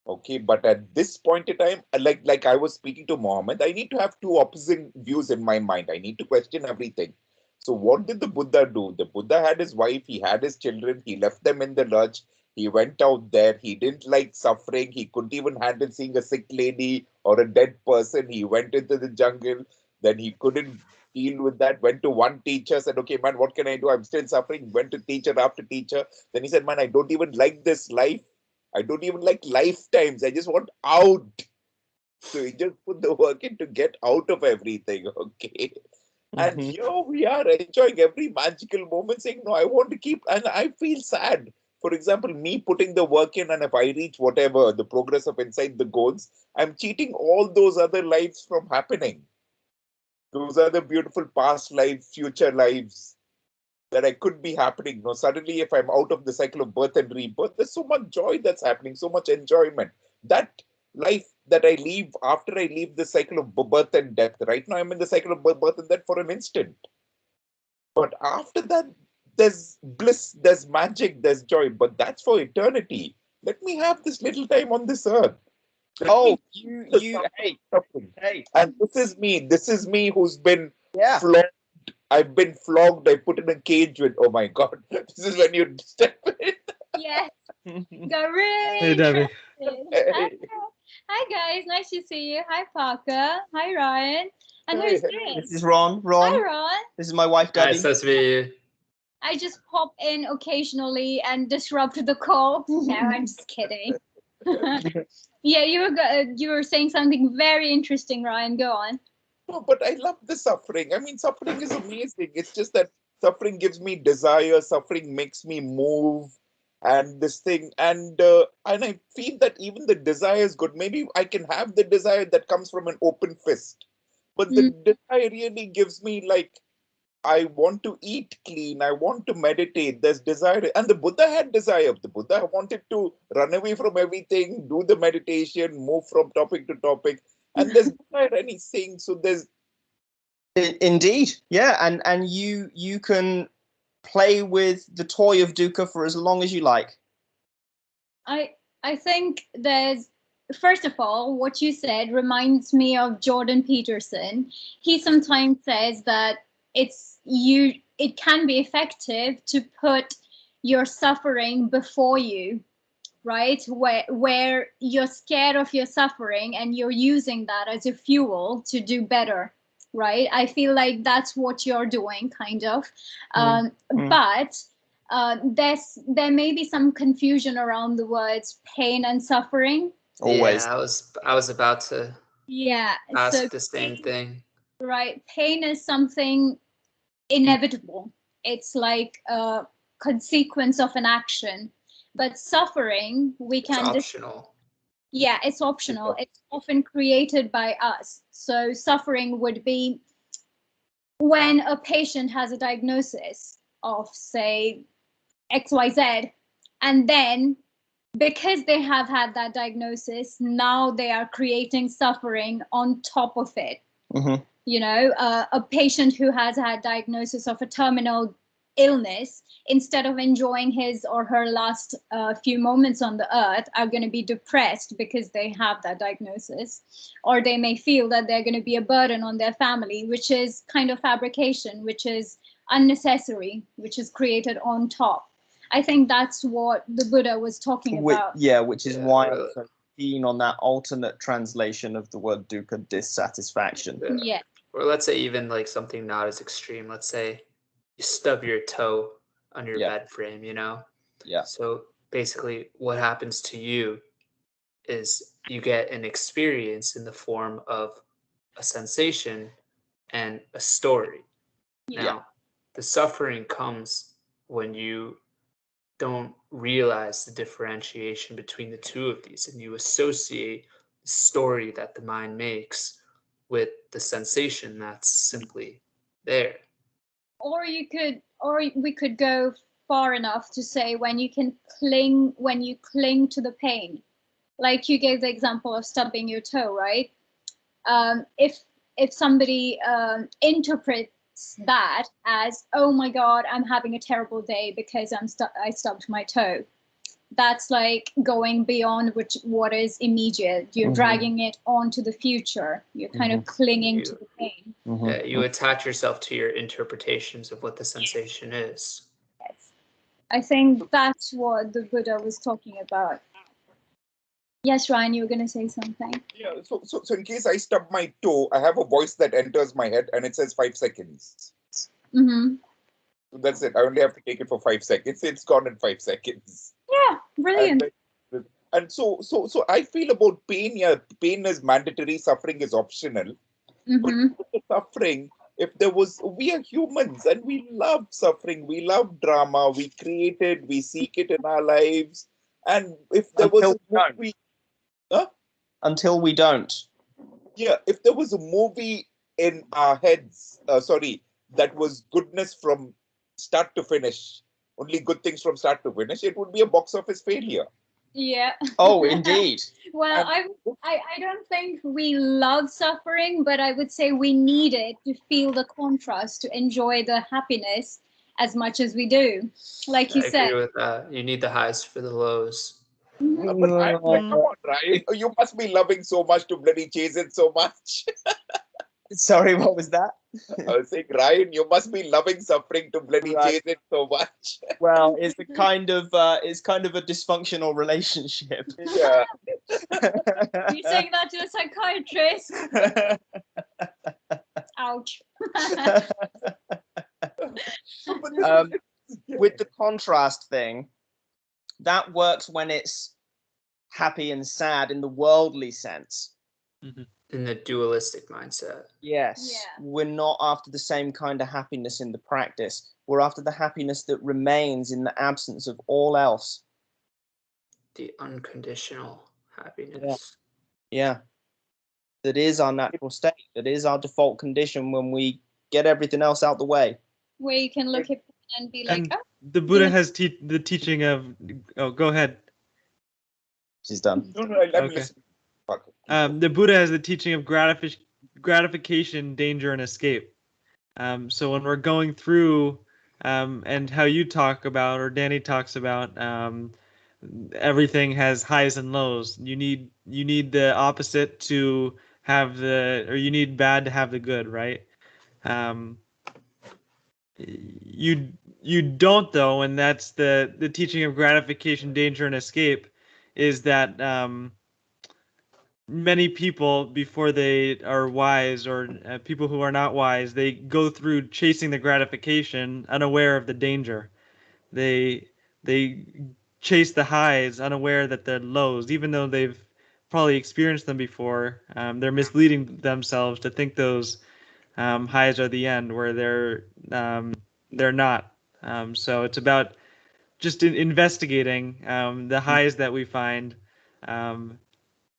Okay, but at this point in time, like I was speaking to Mohammed, I need to have two opposing views in my mind. I need to question everything. So what did the Buddha do? The Buddha had his wife, he had his children, he left them in the lurch. He went out there. He didn't like suffering. He couldn't even handle seeing a sick lady or a dead person. He went into the jungle. Then he couldn't deal with that. Went to one teacher, said, okay, man, what can I do? I'm still suffering. Went to teacher after teacher. Then he said, man, I don't even like this life. I don't even like lifetimes. I just want out. So he just put the work in to get out of everything. Okay. And here we are enjoying every magical moment, saying, no, I want to keep, and I feel sad. For example, me putting the work in, and if I reach whatever, the progress of inside the goals, I'm cheating all those other lives from happening. Those are the beautiful past lives, future lives that I could be happening. No, suddenly, if I'm out of the cycle of birth and rebirth, there's so much joy that's happening, so much enjoyment. That life that I leave after I leave the cycle of birth and death. Right now, I'm in the cycle of birth and death for an instant. But after that, there's bliss, there's magic, there's joy. But that's for eternity. Let me have this little time on this earth. Hey. And this is me who's been flogged. I've been flogged. I put in a cage with, oh my God, this is when you step in. Yes. Got really Hey, Debbie. Hi guys, nice to see you. Hi Parker. Hi Ryan. And who's this? This is Ron. Hi Ron. This is my wife Debbie. Nice to meet you. I just pop in occasionally and disrupt the call. No, I'm just kidding. Yeah, you were saying something very interesting, Ryan. Go on. No, but I love the suffering. I mean, suffering is amazing. It's just that suffering gives me desire. Suffering makes me move, and this thing, and I feel that even the desire is good. Maybe I can have the desire that comes from an open fist, but the desire really gives me like I want to eat clean. I want to meditate. There's desire, and the Buddha had desire. The Buddha wanted to run away from everything, do the meditation, move from topic to topic. And there's desire, and he's saying so. There's Indeed, yeah, and you can play with the toy of dukkha for as long as you like. I think there's, first of all, what you said reminds me of Jordan Peterson. He sometimes says that it can be effective to put your suffering before you, right? Where you're scared of your suffering and you're using that as a fuel to do better, right? I feel like that's what you're doing, kind of. But there may be some confusion around the words pain and suffering. Always. Yeah, I was about to ask So the same thing. Right, pain is something inevitable. It's like a consequence of an action. But suffering, we It's can optional. Yeah, it's optional. It's often created by us. So suffering would be when a patient has a diagnosis of, say, XYZ, and then because they have had that diagnosis, now they are creating suffering on top of it. You know, a patient who has had diagnosis of a terminal illness, instead of enjoying his or her last few moments on the earth, are going to be depressed because they have that diagnosis, or they may feel that they're going to be a burden on their family, which is kind of fabrication, which is unnecessary, which is created on top. I think that's what the Buddha was talking about. Which is why I'm so keen on that alternate translation of the word dukkha, dissatisfaction. Yeah. Or let's say even like something not as extreme. Let's say you stub your toe on your bed frame, you know? Yeah. So basically what happens to you is you get an experience in the form of a sensation and a story. Now, the suffering comes when you don't realize the differentiation between the two of these, and you associate the story that the mind makes with the sensation that's simply there. Or we could go far enough to say when you cling to the pain, like you gave the example of stubbing your toe, right? If somebody interprets that as, oh my God, I'm having a terrible day because I stubbed my toe, that's like going beyond what is immediate. You're dragging it on to the future. You're kind of clinging to the pain. Yeah, you attach yourself to your interpretations of what the sensation is. Yes. I think that's what the Buddha was talking about. Yes, Ryan, you were going to say something. Yeah, so in case I stub my toe, I have a voice that enters my head and it says 5 seconds. Mm-hmm. So that's it. I only have to take it for 5 seconds. It's gone in 5 seconds. Yeah, brilliant. And so I feel about pain. Yeah, pain is mandatory. Suffering is optional. But the suffering, we are humans and we love suffering. We love drama. We create it. We seek it in our lives. And if there was a movie, until we don't. Yeah, if there was a movie in our heads, that was goodness from start to finish, only good things from start to finish, it would be a box office failure. Yeah. Oh, indeed. Well, I don't think we love suffering, but I would say we need it to feel the contrast, to enjoy the happiness as much as we do. Like you said. I agree with that. You need the highs for the lows. But come on, Ryan. You must be loving so much to bloody chase it so much. Sorry, what was that? I was saying, Ryan, you must be loving suffering to bloody chase it so much. Well, it's a kind of a dysfunctional relationship. Yeah. You saying that to a psychiatrist? Ouch. With the contrast thing, that works when it's happy and sad in the worldly sense. In the dualistic mindset. Yes. Yeah. We're not after the same kind of happiness in the practice. We're after the happiness that remains in the absence of all else. The unconditional happiness. Yeah. That is our natural state. That is our default condition when we get everything else out the way. Where you can look at it and be like, And oh, the Buddha has the teaching of. Oh, go ahead. She's done. No, no, I'm Okay. listening. Fuck it. The Buddha has the teaching of gratification, danger, and escape. So when we're going through, and how you talk about, or Danny talks about, everything has highs and lows. You need the opposite to have or you need bad to have the good, right? You don't though, and that's the teaching of gratification, danger, and escape, is that many people, before they are wise, or people who are not wise, they go through chasing the gratification unaware of the danger. They chase the highs unaware that they're lows, even though they've probably experienced them before. They're misleading themselves to think those highs are the end, where they're not. So it's about just investigating the highs that we find,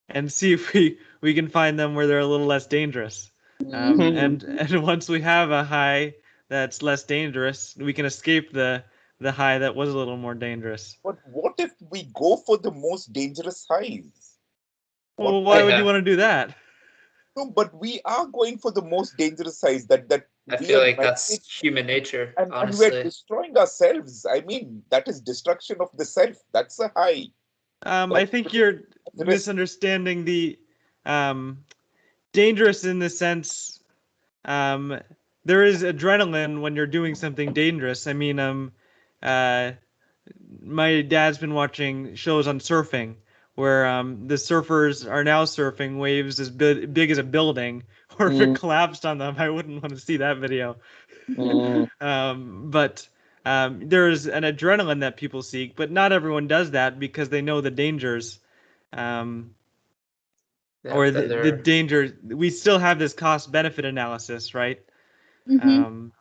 and see if we can find them where they're a little less dangerous. And once we have a high that's less dangerous, we can escape the high that was a little more dangerous. But what if we go for the most dangerous highs? Well, why would you want to do that? No, but we are going for the most dangerous highs. That I we feel are like that's meditating, human nature, and honestly. we're destroying ourselves. I mean, that is destruction of the self. That's a high. I think you're misunderstanding the dangerous in the sense, there is adrenaline when you're doing something dangerous. I mean, my dad's been watching shows on surfing where the surfers are now surfing waves as big as a building, or if it collapsed on them, I wouldn't want to see that video. But there's an adrenaline that people seek, but not everyone does that because they know the dangers. Or the danger. We still have this cost benefit analysis, right? mhm.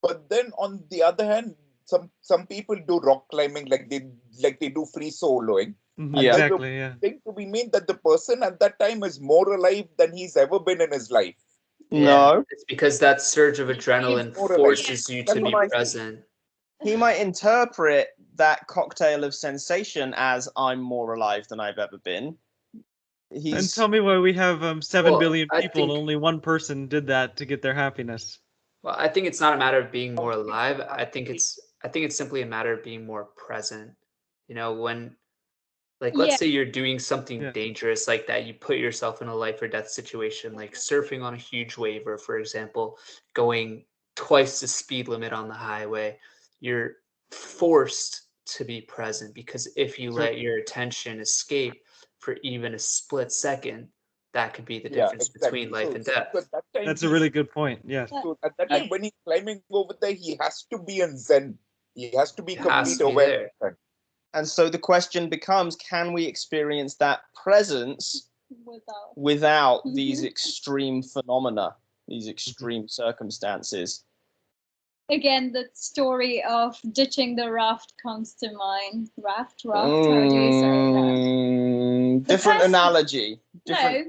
But then on the other hand, some people do rock climbing like they do free soloing. Yeah. Exactly. Yeah. Thing to be mean that the person at that time is more alive than he's ever been in his life. No. It's because that surge of adrenaline forces you to be present. He might interpret that cocktail of sensation as I'm more alive than I've ever been. And tell me why we have 7 billion I people and think- only one person did that to get their happiness. Well, I think it's not a matter of being more alive. I think it's simply a matter of being more present. You know, when, like, let's Yeah. say you're doing something Yeah. dangerous like that, you put yourself in a life or death situation, like surfing on a huge wave, or for example, going twice the speed limit on the highway. You're forced to be present, because if you let your attention escape for even a split second, that could be the difference between life and death. So at that time, That's a really good point. Yes. So at that time, when he's climbing over there, he has to be in Zen. He has to be It has complete to be awareness. And so the question becomes, can we experience that presence without these extreme phenomena, these extreme circumstances? Again, the story of ditching the raft comes to mind. Raft, how do you say that? Different analogy. No,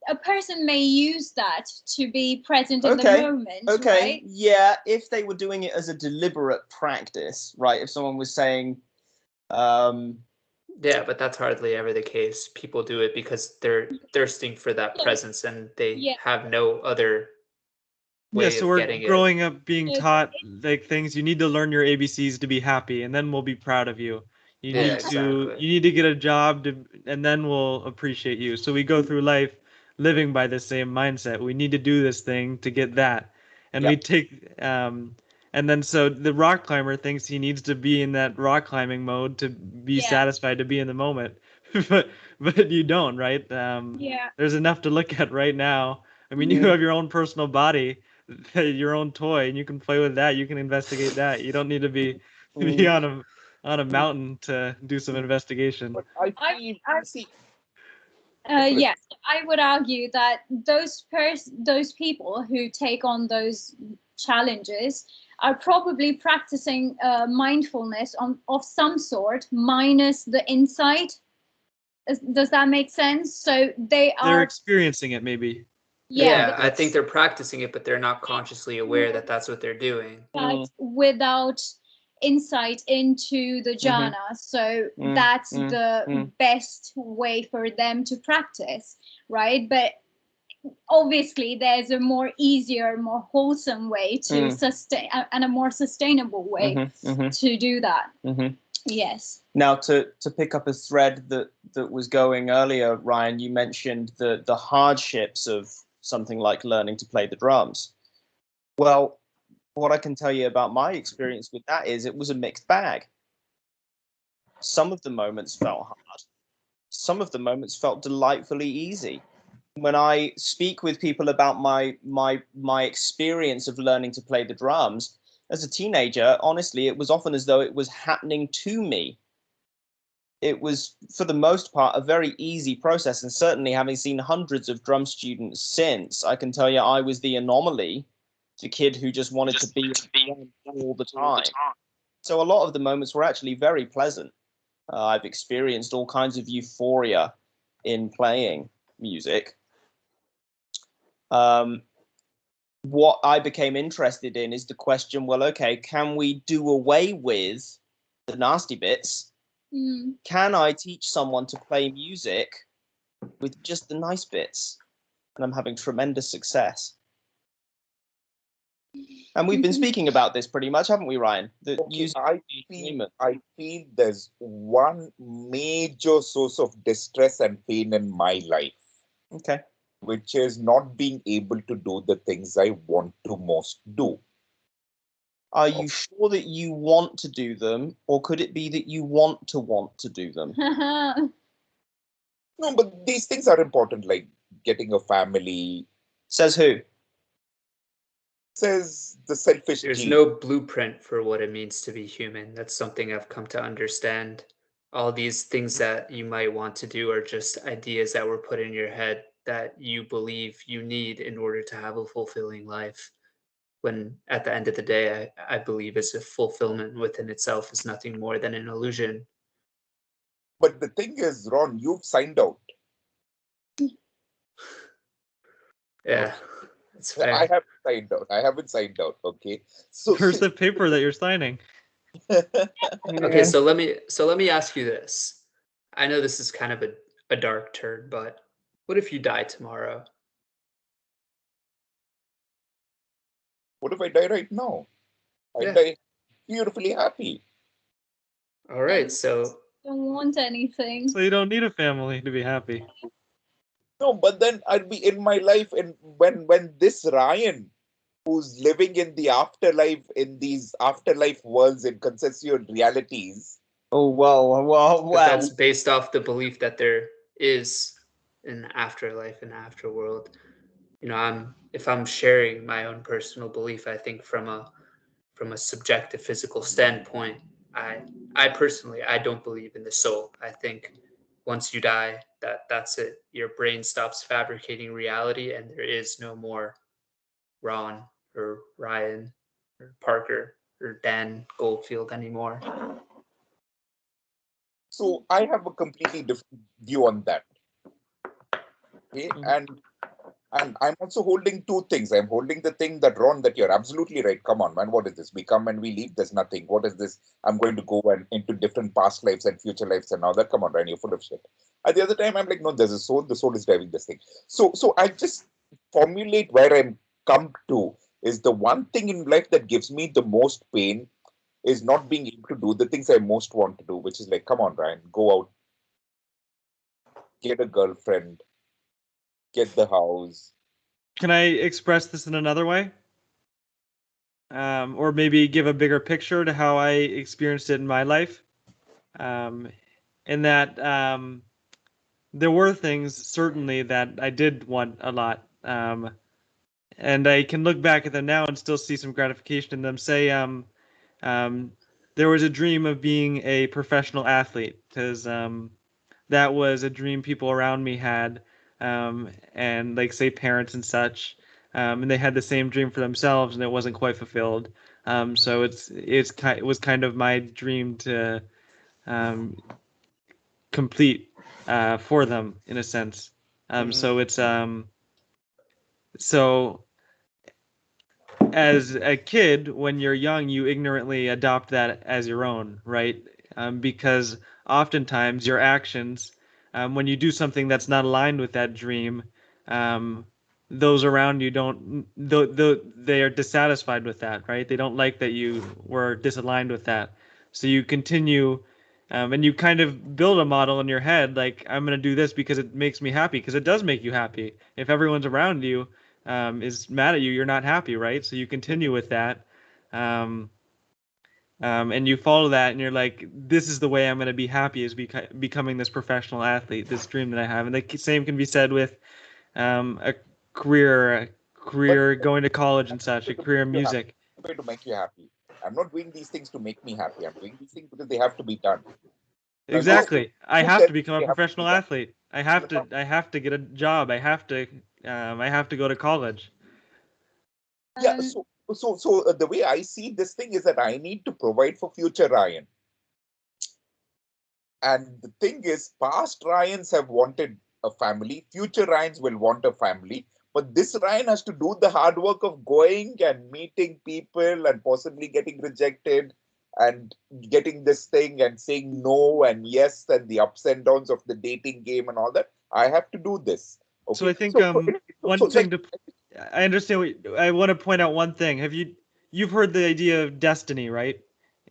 a person may use that to be present in the moment, Okay, right? yeah, if they were doing it as a deliberate practice, right? If someone was saying, yeah, but that's hardly ever the case. People do it because they're thirsting for that presence, and they have no other way so of we're getting growing up being taught like things. You need to learn your ABCs to be happy, and then we'll be proud of you. You need to get a job and then we'll appreciate you. So we go through life living by the same mindset. We need to do this thing to get that, and we take and then so the rock climber thinks he needs to be in that rock climbing mode to be satisfied, to be in the moment, but you don't, right? There's enough to look at right now. I mean, you have your own personal body, your own toy, and you can play with that. You can investigate that. You don't need to be on on a mountain to do some investigation. But I feel, see, Yes, I would argue that those people who take on those challenges are probably practicing mindfulness of some sort, minus the insight. Does that make sense? So They're experiencing it, maybe. Yeah, I think they're practicing it, but they're not consciously aware that that's what they're doing. But without insight into the jhana. So that's the best way for them to practice, right? But obviously there's a more easier, more wholesome way to sustain, and a more sustainable way to do that. Yes. Now, to pick up a thread that was going earlier, Ryan, you mentioned the hardships of something like learning to play the drums. Well, what I can tell you about my experience with that is it was a mixed bag. Some of the moments felt hard. Some of the moments felt delightfully easy. When I speak with people about my experience of learning to play the drums, as a teenager, honestly, it was often as though it was happening to me. It was, for the most part, a very easy process. And certainly, having seen hundreds of drum students since, I can tell you I was the anomaly, the kid who just wanted to be all the time. So a lot of the moments were actually very pleasant. I've experienced all kinds of euphoria in playing music. What I became interested in is the question, well, okay, can we do away with the nasty bits? Can I teach someone to play music with just the nice bits? And I'm having tremendous success. And we've been speaking about this pretty much, haven't we, Ryan? I feel there's one major source of distress and pain in my life. Okay. Which is not being able to do the things I want to most do. Are you sure that you want to do them, or could it be that you want to do them? No, but these things are important, like getting a family. Says who? Says the selfish There's gene. no blueprint for what it means to be human. That's something I've come to understand. All these things that you might want to do are just ideas that were put in your head that you believe you need in order to have a fulfilling life. When at the end of the day, I believe as if fulfillment within itself is nothing more than an illusion. But the thing is, Ron, you've signed out. Yeah, that's fair. I haven't signed out. Okay. So Where's the paper that you're signing? Okay, so let me ask you this. I know this is kind of a dark turn, but what if you die tomorrow? What if I die right now? I die beautifully happy. All right, so don't want anything. So you don't need a family to be happy. No, but then I'll be in my life, and when this Ryan, who's living in the afterlife, in these afterlife worlds, in conceptual realities. Oh, well. But that's based off the belief that there is an afterlife and afterworld. You know, if I'm sharing my own personal belief, I think from a subjective physical standpoint, I personally, I don't believe in the soul. I think once you die, that's it. Your brain stops fabricating reality, and there is no more Ron or Ryan or Parker or Dan Goldfield anymore. So I have a completely different view on that. Okay, and I'm also holding two things. I'm holding the thing that, Ron, that you're absolutely right. Come on, man, what is this? We come and we leave. There's nothing. What is this? I'm going to go and into different past lives and future lives and all that. Come on, Ryan, you're full of shit. At the other time, I'm like, no, there's a soul. The soul is driving this thing. So I just formulate where I'm come to is the one thing in life that gives me the most pain is not being able to do the things I most want to do, which is like, come on, Ryan, go out, get a girlfriend, get the house. Can I express this in another way? Or maybe give a bigger picture to how I experienced it in my life? In that there were things, certainly, that I did want a lot. And I can look back at them now and still see some gratification in them. Say, there was a dream of being a professional athlete, because that was a dream people around me had, and like say parents and such, and they had the same dream for themselves, and it wasn't quite fulfilled. So it was kind of my dream to um, complete for them in a sense. So it's so as a kid, when you're young, you ignorantly adopt that as your own, right? Because oftentimes your actions, when you do something that's not aligned with that dream, um, those around you don't, they are dissatisfied with that, right? They don't like that you were disaligned with that. So you continue, and you kind of build a model in your head, like, I'm going to do this because it makes me happy, because it does make you happy. If everyone's around you, is mad at you, you're not happy, right? So you continue with that, and you follow that, and you're like, this is the way I'm going to be happy, is becoming this professional athlete, this dream that I have. And the same can be said with a career But going to college and such, a career in you have music. to make you happy. I'm not doing these things to make me happy. I'm doing these things because they have to be done. Now, Exactly. I who have tells to become me a they have to professional be done? athlete. I have to get a job. I have to go to college. Yeah. Um, So the way I see this thing is that I need to provide for future Ryan. And the thing is, past Ryans have wanted a family, future Ryans will want a family. But this Ryan has to do the hard work of going and meeting people and possibly getting rejected and getting this thing and saying no and yes and the ups and downs of the dating game and all that. I have to do this. So I Okay. think So one thing like, to I understand I want to point out one thing. You've heard the idea of destiny, right?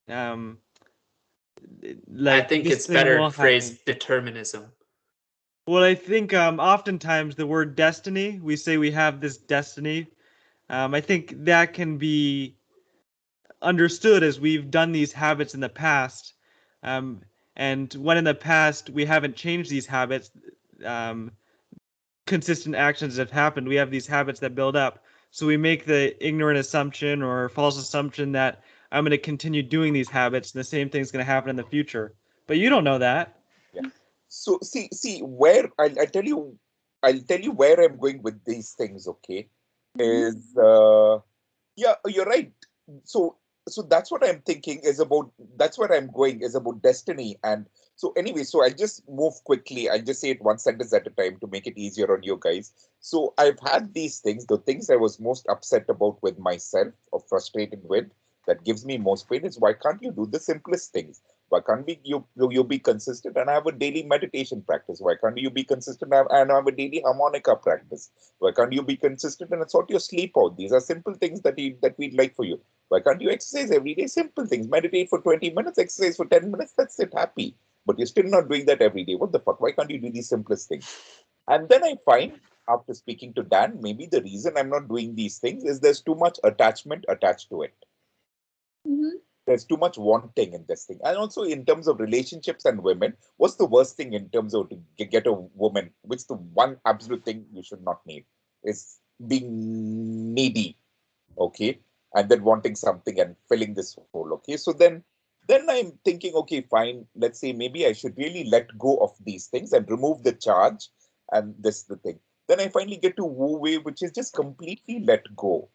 Um, I like think this it's thing better will happen. phrased determinism. Well, I think oftentimes the word destiny, we say we have this destiny. I think that can be understood as we've done these habits in the past, um, and when in the past we haven't changed these habits, um, consistent actions have happened. We have these habits that build up. So we make the ignorant assumption or false assumption that I'm going to continue doing these habits and the same thing's going to happen in the future. But you don't know that. yeah. So see where I'll tell you where I'm going with these things. Okay, mhm. is yeah, you're right. So so that's what I'm thinking is about. That's where I'm going is about destiny. And so anyway, so I'll just move quickly. I'll just say it one sentence at a time to make it easier on you guys. So I've had these things, the things I was most upset about with myself or frustrated with, that gives me most pain is, why can't you do the simplest things? Why can't you be consistent and have a daily meditation practice? Why can't you be consistent and have a daily harmonica practice? Why can't you be consistent and sort your sleep out? These are simple things that we'd like for you. Why can't you exercise every day? Simple things. Meditate for 20 minutes, exercise for 10 minutes, that's it, happy. But you're still not doing that every day. What the fuck? Why can't you do these simplest things? And then I find, after speaking to Dan, maybe the reason I'm not doing these things is there's too much attachment attached to it. Mhm. There's too much wanting in this thing. And also in terms of relationships and women, what's the worst thing in terms of to get a woman? What's the one absolute thing you should not need? Is being needy, okay? And then wanting something and filling this hole, okay? So then I'm thinking, okay, fine. Let's say maybe I should really let go of these things and remove the charge. And this is the thing. Then I finally get to Wu Wei, which is just completely let go.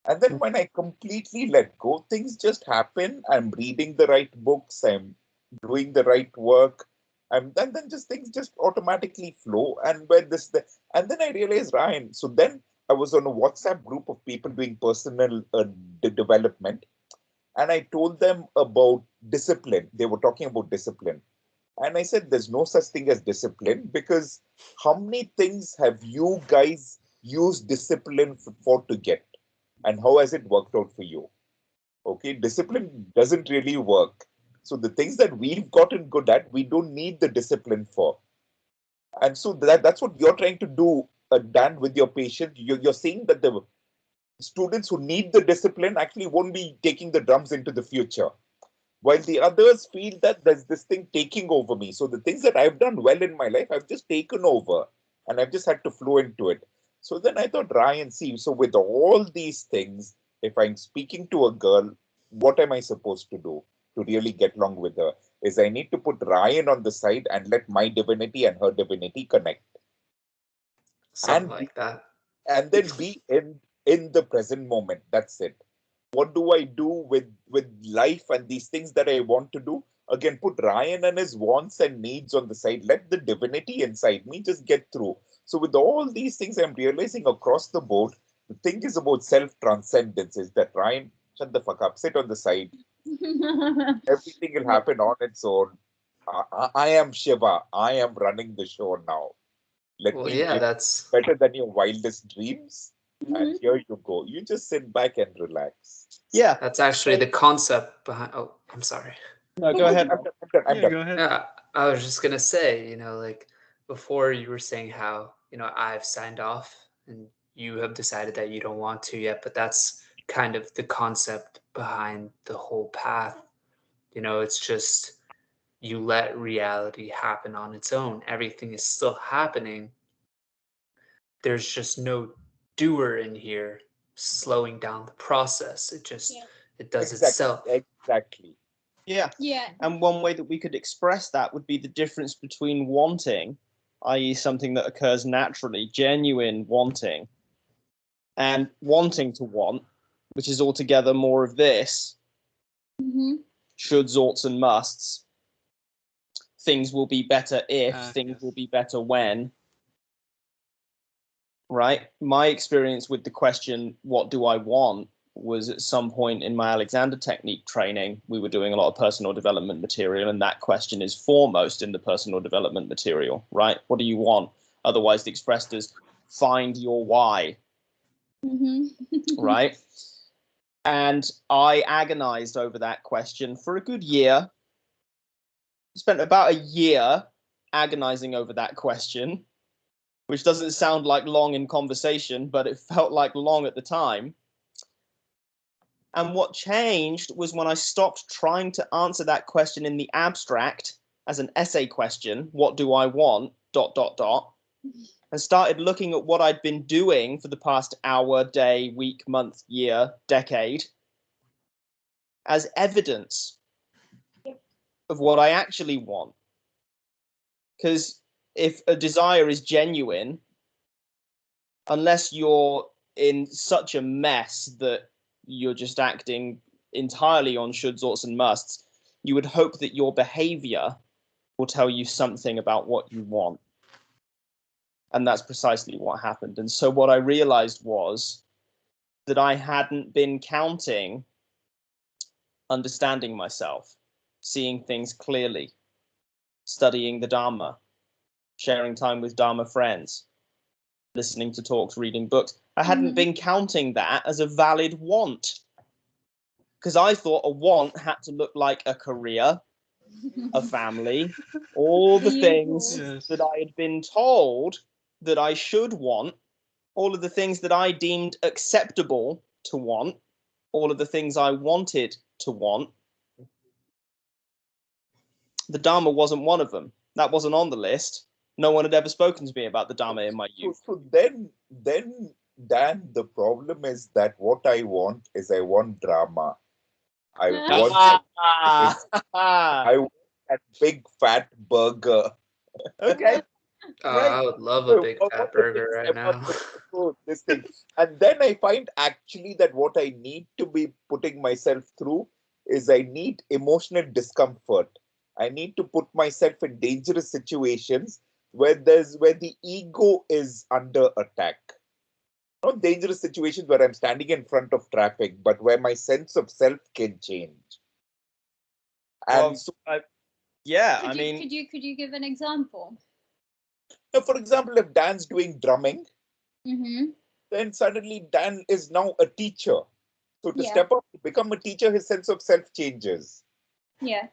And then when I completely let go, things just happen. I'm reading the right books, I'm doing the right work. And then just things just automatically flow. And when and then I realized, Ryan, so then I was on a WhatsApp group of people doing personal development. And I told them about discipline. They were talking about discipline. And I said, there's no such thing as discipline, because how many things have you guys used discipline for to get? And how has it worked out for you? Okay, discipline doesn't really work. So the things that we've gotten good at, we don't need the discipline for. And so that's what you're trying to do, Dan, with your patient. You're saying that the students who need the discipline actually won't be taking the drums into the future, while the others feel that there's this thing taking over me. So the things that I've done well in my life, I've just taken over and I've just had to flow into it. So then I thought, Ryan, see, so with all these things, if I'm speaking to a girl, what am I supposed to do to really get along with her? Is I need to put Ryan on the side and let my divinity and her divinity connect. Something And like that. And then be in the present moment. That's it. What do I do with life and these things that I want to do? Again, put Ryan and his wants and needs on the side. Let the divinity inside me just get through. So with all these things, I'm realizing across the board, the thing is about self-transcendence is that, Ryan, shut the fuck up, sit on the side. Everything will happen on its own. I am Shiva. I am running the show now. Let Well, me yeah, give that's better than your wildest dreams. And here you go. You just sit back and relax. Yeah. that's actually the concept behind. Oh, I'm sorry. No, go ahead. I'm done. Go ahead. Yeah, I was just gonna say, like before you were saying how, I've signed off and you have decided that you don't want to yet, but that's kind of the concept behind the whole path. It's just you let reality happen on its own. Everything is still happening. There's just no doer in here slowing down the process. It just it does itself. Exactly. Yeah. Yeah. And one way that we could express that would be the difference between wanting, i.e., something that occurs naturally, genuine wanting, and wanting to want, which is altogether more of this. Shoulds, oughts, and musts. Things will be better if, things will be better when. Right? My experience with the question, what do I want, was at some point in my Alexander technique training, we were doing a lot of personal development material, and that question is foremost in the personal development material, right? What do you want? Otherwise expressed as find your why, right? And I agonized over that question for a good year. Spent about a year agonizing over that question, which doesn't sound like long in conversation, but it felt like long at the time. And what changed was when I stopped trying to answer that question in the abstract as an essay question, what do I want, ... and started looking at what I'd been doing for the past hour, day, week, month, year, decade as evidence of what I actually want. Because if a desire is genuine, unless you're in such a mess that you're just acting entirely on shoulds, oughts, and musts, you would hope that your behavior will tell you something about what you want. And that's precisely what happened. And so what I realized was that I hadn't been counting understanding myself, seeing things clearly, studying the Dhamma, sharing time with Dharma friends, listening to talks, reading books. I hadn't been counting that as a valid want, because I thought a want had to look like a career, a family, all the things that I had been told that I should want, all of the things that I deemed acceptable to want, all of the things I wanted to want. The Dharma wasn't one of them. That wasn't on the list. No one had ever spoken to me about the Dharma in my youth. So then, Dan, the problem is that what I want is I want drama. I want that big fat burger. Okay. I would love a big fat burger right now. This thing. And then I find actually that what I need to be putting myself through is I need emotional discomfort. I need to put myself in dangerous situations where the ego is under attack. Not dangerous situations where I'm standing in front of traffic, but where my sense of self can change. And well, so, could you give an example? for example, if Dan's doing drumming, then suddenly Dan is now a teacher. So to step up to become a teacher, his sense of self changes. Yeah.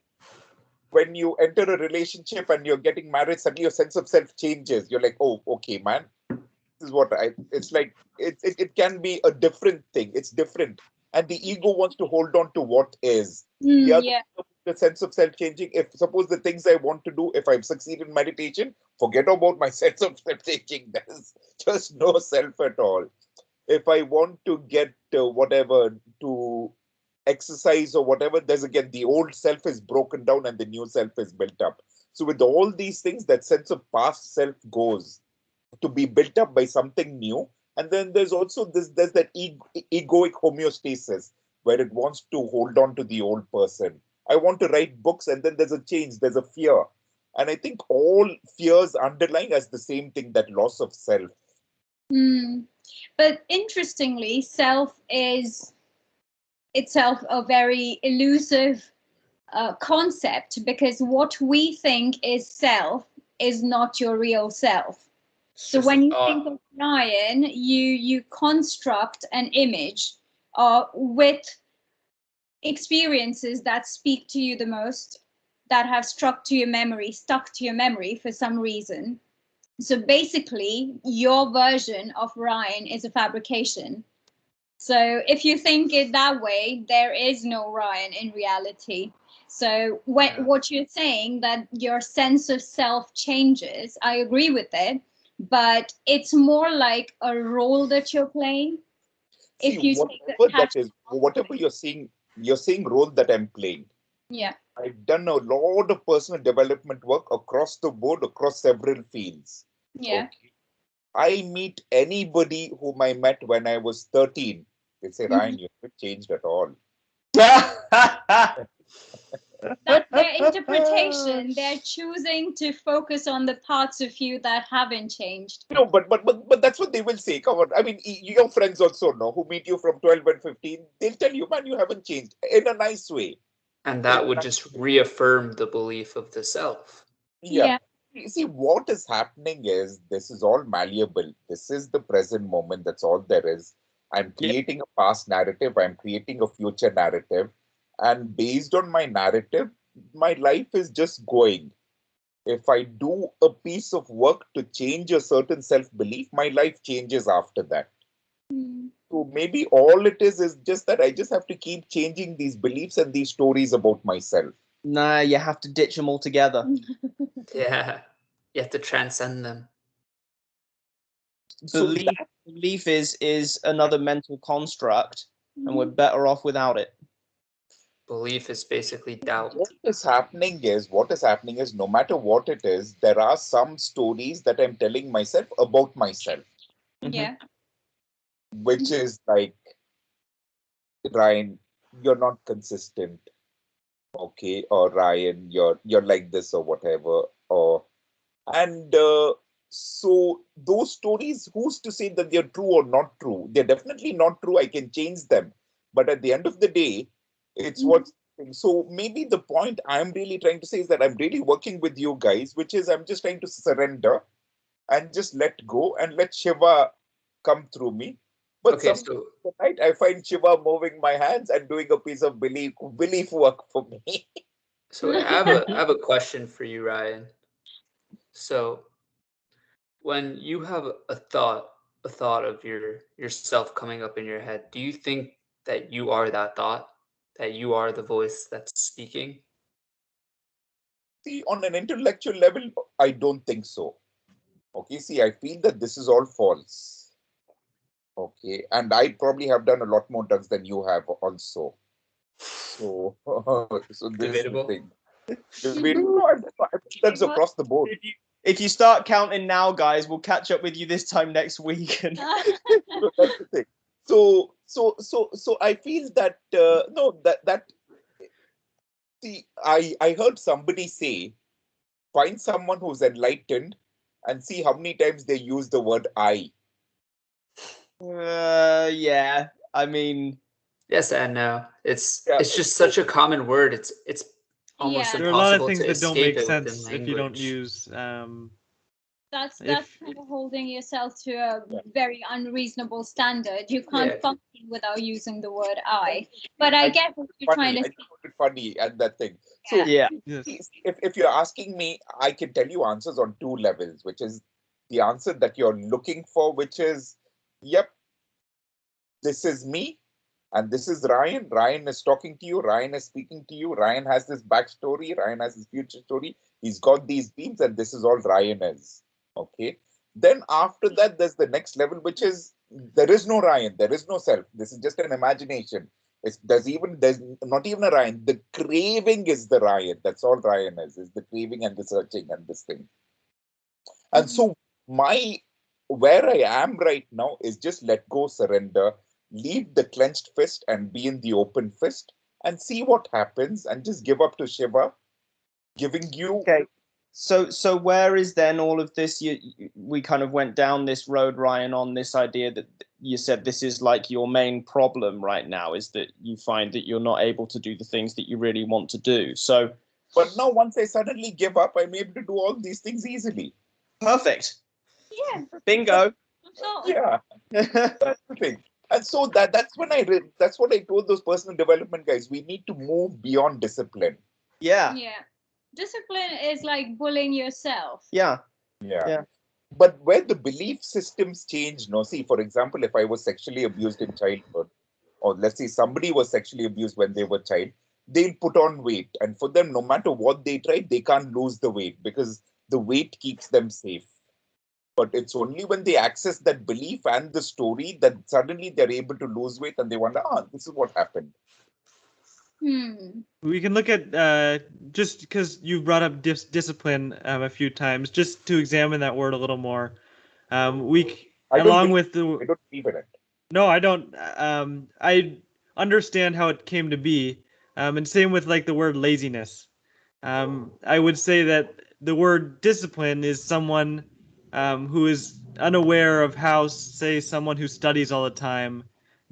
When you enter a relationship and you're getting married, suddenly your sense of self changes. You're like, oh, okay, man. This is what it's like. It can be a different thing. It's different. And the ego wants to hold on to what is. The sense of self changing. If suppose the things I want to do, if I succeed in meditation, forget about my sense of self changing. There's just no self at all. If I want to get to exercise or whatever, there's again the old self is broken down and the new self is built up. So with all these things, that sense of past self goes to be built up by something new. And then there's also there's that egoic homeostasis where it wants to hold on to the old person. I want to write books, and then there's a change, there's a fear. And I think all fears underlying as the same thing, that loss of self. But interestingly, self is itself a very elusive concept, because what we think is self is not your real self. So when you think of Ryan, you construct an image with experiences that speak to you the most, that have stuck to your memory for some reason. So basically, your version of Ryan is a fabrication. So if you think it that way, there is no Ryan in reality. So what you're saying, that your sense of self changes, I agree with it, but it's more like a role that you're playing. See, if you whatever you're saying role that I'm playing. Yeah. I've done a lot of personal development work across the board, across several fields. Yeah. Okay. I meet anybody whom I met when I was 13. They say, Ryan, you haven't changed at all. That's their interpretation. They're choosing to focus on the parts of you that haven't changed. No, but that's what they will say. Come on. I mean, your friends also know, who meet you from 12 and 15. They'll tell you, man, you haven't changed, in a nice way. And that would just reaffirm the belief of the self. Yeah. See, what is happening is, this is all malleable. This is the present moment. That's all there is. I'm creating a past narrative. I'm creating a future narrative. And based on my narrative, my life is just going. If I do a piece of work to change a certain self-belief, my life changes after that. So maybe all it is just that I just have to keep changing these beliefs and these stories about myself. Nah, you have to ditch them altogether. Yeah, you have to transcend them. Belief is another mental construct, and we're better off without it. Belief is basically doubt. What is happening is, no matter what it is, there are some stories that I'm telling myself about myself. Yeah. Which is like, Ryan, you're not consistent. Okay, or Ryan, you're like this or whatever. So those stories, who's to say that they're true or not true? They're definitely not true. I can change them. But at the end of the day, it's what. So maybe the point I'm really trying to say is that I'm really working with you guys, which is I'm just trying to surrender and just let go and let Shiva come through me. But tonight I find Shiva moving my hands and doing a piece of belief work for me. So I have a question for you, Ryan. So when you have a thought of yourself coming up in your head, do you think that you are that thought, that you are the voice that's speaking? See, on an intellectual level, I don't think so. Okay, see, I feel that this is all false. Okay, and I probably have done a lot more drugs than you have also. So, so this Debatable. is the thing. Debatable. I've done drugs across the board. If you start counting now, guys, we'll catch up with you this time next week. And So that's the thing. So I feel that see, I heard somebody say, find someone who's enlightened and see how many times they use the word I. yeah, I mean, yes and no. It's just such a common word. It's almost there are a lot of impossible things to that don't escape make it sense within if you don't language. use. That's kind of holding yourself to a very unreasonable standard. You can't function without using the word I. But I get what you're trying to say. I found it funny and that thing. So if you're asking me, I can tell you answers on two levels, which is the answer that you're looking for, which is, yep, this is me, and this is Ryan. Ryan is talking to you. Ryan is speaking to you. Ryan has this backstory. Ryan has his future story. He's got these beams, and this is all Ryan is. Okay. Then after that, there's the next level, which is there is no Ryan. There is no self. This is just an imagination. There's not even a Ryan. The craving is the Ryan. That's all Ryan is the craving and the searching and this thing. And so where I am right now is just let go, surrender, leave the clenched fist and be in the open fist and see what happens and just give up to Shiva, giving you. Okay. So where is then all of this? We kind of went down this road, Ryan, on this idea that you said this is like your main problem right now, is that you find that you're not able to do the things that you really want to do. So, but now once I suddenly give up, I'm able to do all these things easily. Perfect. Yeah. Bingo. Yeah. That's the thing. And so that's what I told those personal development guys. We need to move beyond discipline. Yeah. Yeah. Discipline is like bullying yourself. Yeah. Yeah. But where the belief systems change, see, for example, if I was sexually abused in childhood, or let's say somebody was sexually abused when they were a child, they'll put on weight. And for them, no matter what they try, they can't lose the weight because the weight keeps them safe. But it's only when they access that belief and the story that suddenly they're able to lose weight and they wonder, this is what happened. We can look at, just because you brought up discipline a few times, just to examine that word a little more. I don't believe in it. No, I don't. I understand how it came to be. And same with like the word laziness. I would say that the word discipline is someone who is unaware of how, say, someone who studies all the time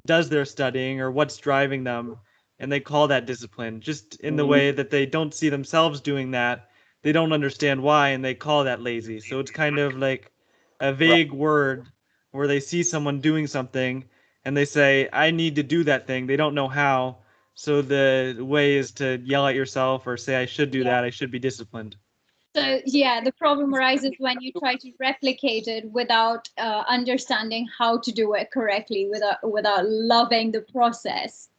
does their studying or what's driving them. And they call that discipline, just in the way that they don't see themselves doing that. They don't understand why, and they call that lazy. So it's kind of like a vague word where they see someone doing something and they say, I need to do that thing. They don't know how. So the way is to yell at yourself or say, I should do that. I should be disciplined. So yeah, the problem arises when you try to replicate it without understanding how to do it correctly, without loving the process.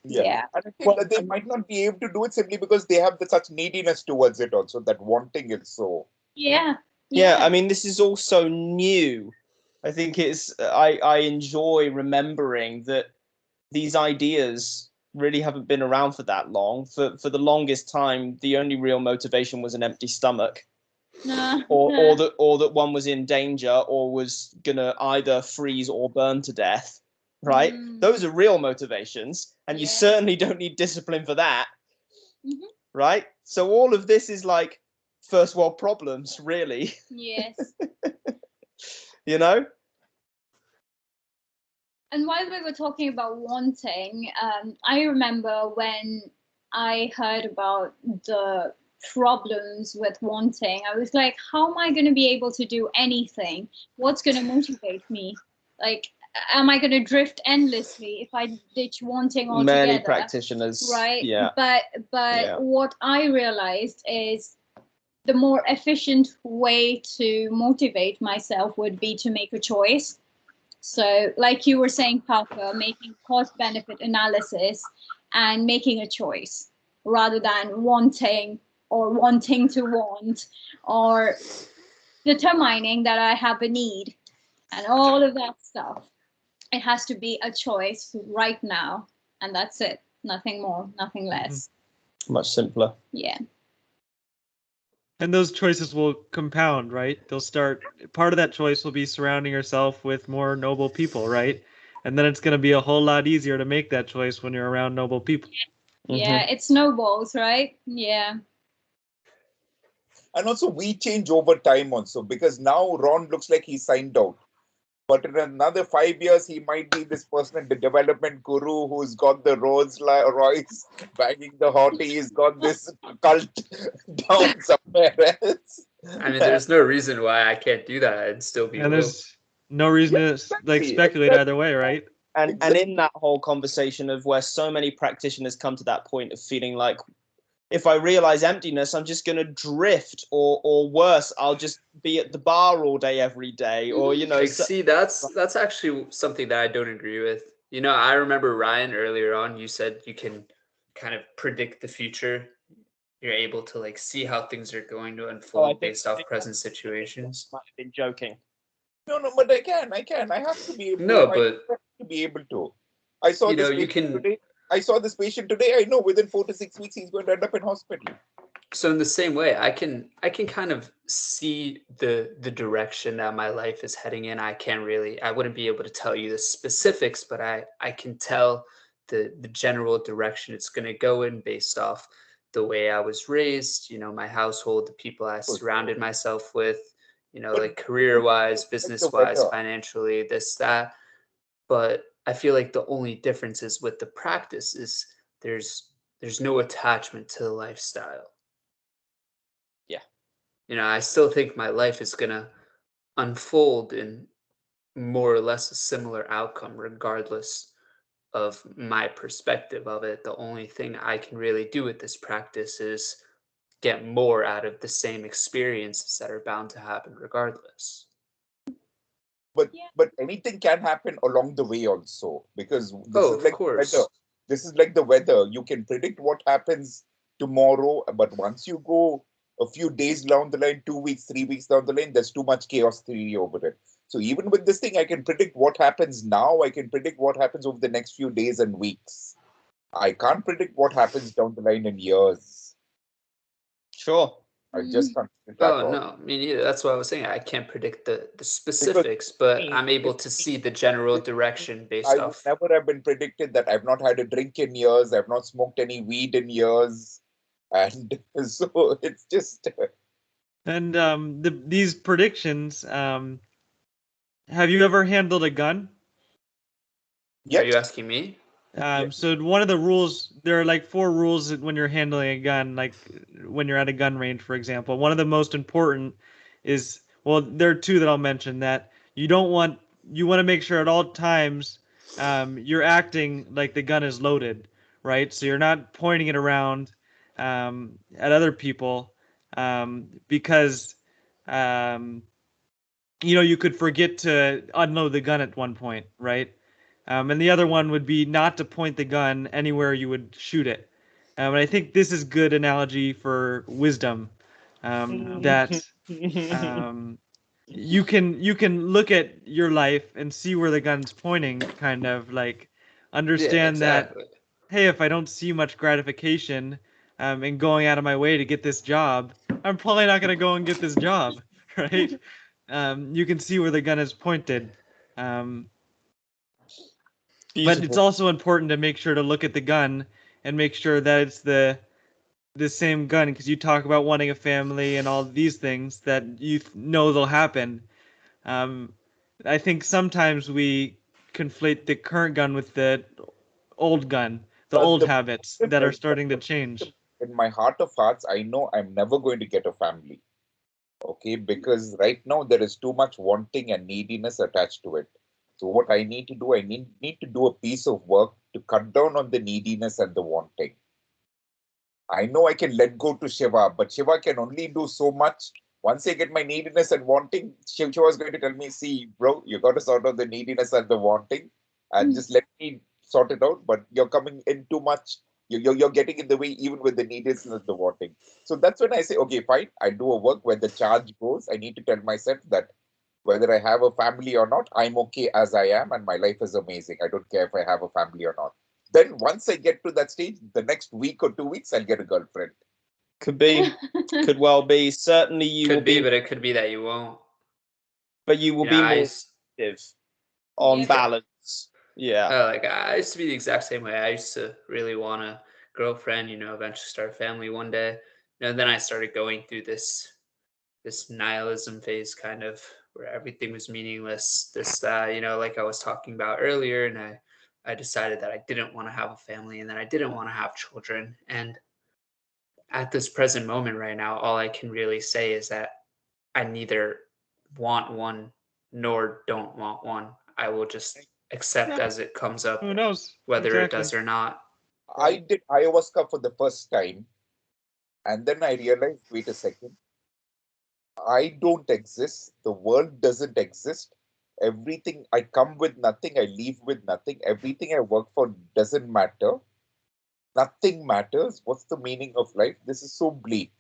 Yeah. And I think that they might not be able to do it simply because they have such neediness towards it also, that wanting it so. Yeah. I mean, this is also new. I think I enjoy remembering that these ideas really haven't been around for that long. For the longest time, the only real motivation was an empty stomach. Or that one was in danger or was gonna either freeze or burn to death. Right? Those are real motivations, and you certainly don't need discipline for that. Right? So all of this is like first world problems, really. Yes. You know? And while we were talking about wanting, I remember when I heard about the problems with wanting, I was like, how am I going to be able to do anything? What's going to motivate me? Like, am I going to drift endlessly if I ditch wanting altogether? Many practitioners, right? Yeah. But what I realized is the more efficient way to motivate myself would be to make a choice. So, like you were saying, Parker, making cost-benefit analysis and making a choice rather than wanting to want, or determining that I have a need and all of that stuff. It has to be a choice right now, and that's it. Nothing more, nothing less. Much simpler. Yeah. And those choices will compound, right? They'll start, part of that choice will be surrounding yourself with more noble people, right? And then it's going to be a whole lot easier to make that choice when you're around noble people. Yeah, it snowballs, right? Yeah. And also we change over time also, because now Ron looks like he's signed out. But in another 5 years, he might be this personal development guru who's got the Rolls Royce, banging the hottie. He's got this cult down somewhere else. I mean, there's no reason why I can't do that and still be. And there's no reason to speculate either way, right? And in that whole conversation of where so many practitioners come to that point of feeling like, if I realize emptiness, I'm just going to drift, or worse, I'll just be at the bar all day, every day, or, you know. Like, see, that's actually something that I don't agree with. You know, I remember, Ryan, earlier on, you said you can kind of predict the future. You're able to like see how things are going to unfold based off present situations. Might have been joking. No, but I can. I have to be able No, to. but I have to be able to. I saw you know, this you can today. I saw this patient today. I know within 4 to 6 weeks he's going to end up in hospital. So in the same way, I can kind of see the direction that my life is heading in. I wouldn't be able to tell you the specifics, but I can tell the general direction it's going to go in based off the way I was raised, my household, the people I surrounded myself with, like career-wise, business-wise, financially, this, that. But I feel like the only difference is with the practice is there's no attachment to the lifestyle. I still think my life is going to unfold in more or less a similar outcome, regardless of my perspective of it. The only thing I can really do with this practice is get more out of the same experiences that are bound to happen regardless. But anything can happen along the way also, because this is like the weather. You can predict what happens tomorrow, but once you go a few days down the line, 2 weeks, 3 weeks down the line, there's too much chaos theory over it. So even with this thing, I can predict what happens now. I can predict what happens over the next few days and weeks. I can't predict what happens down the line in years. Sure. I just can't. No, me neither. That's what I was saying. I can't predict the specifics, but I'm able to see the general direction based off. I would never have been predicted that I've not had a drink in years. I've not smoked any weed in years. And so it's just. And these predictions, have you ever handled a gun? Yet? Are you asking me? So one of the rules, there are like 4 rules when you're handling a gun, like when you're at a gun range, for example. One of the most important is, well, there are 2 that I'll mention, that you want to make sure at all times you're acting like the gun is loaded, right? So you're not pointing it around at other people because you could forget to unload the gun at one point, right? And the other one would be not to point the gun anywhere you would shoot it. And I think this is good analogy for wisdom, that you can look at your life and see where the gun's pointing, kind of like understand that, hey, if I don't see much gratification in going out of my way to get this job, I'm probably not going to go and get this job, right? You can see where the gun is pointed. But it's also important to make sure to look at the gun and make sure that it's the same gun, because you talk about wanting a family and all these things that they'll happen. I think sometimes we conflate the current gun with the old gun, the old habits that are starting to change. In my heart of hearts, I know I'm never going to get a family. Okay, because right now there is too much wanting and neediness attached to it. So what I need to do, I need to do a piece of work to cut down on the neediness and the wanting. I know I can let go to Shiva, but Shiva can only do so much. Once I get my neediness and wanting, Shiva is going to tell me, see, bro, you got to sort out the neediness and the wanting, and just let me sort it out. But you're coming in too much. You're getting in the way even with the neediness and the wanting. So that's when I say, okay, fine, I do a work where the charge goes. I need to tell myself that whether I have a family or not, I'm okay as I am, and my life is amazing. I don't care if I have a family or not. Then once I get to that stage, the next week or 2 weeks, I'll get a girlfriend. Could be, could well be. Certainly you will be, but it could be that you won't. But you will be more active on balance. Yeah. I used to be the exact same way. I used to really want a girlfriend, eventually start a family one day. And then I started going through this nihilism phase, kind of, where everything was meaningless, like I was talking about earlier. And I decided that I didn't want to have a family and that I didn't want to have children. And at this present moment right now, all I can really say is that I neither want one nor don't want one. I will just accept as it comes up. Who knows? Whether it does or not. I did ayahuasca for the first time. And then I realized, wait a second. I don't exist. The world doesn't exist. Everything, I come with nothing. I leave with nothing. Everything I work for doesn't matter. Nothing matters. What's the meaning of life? This is so bleak.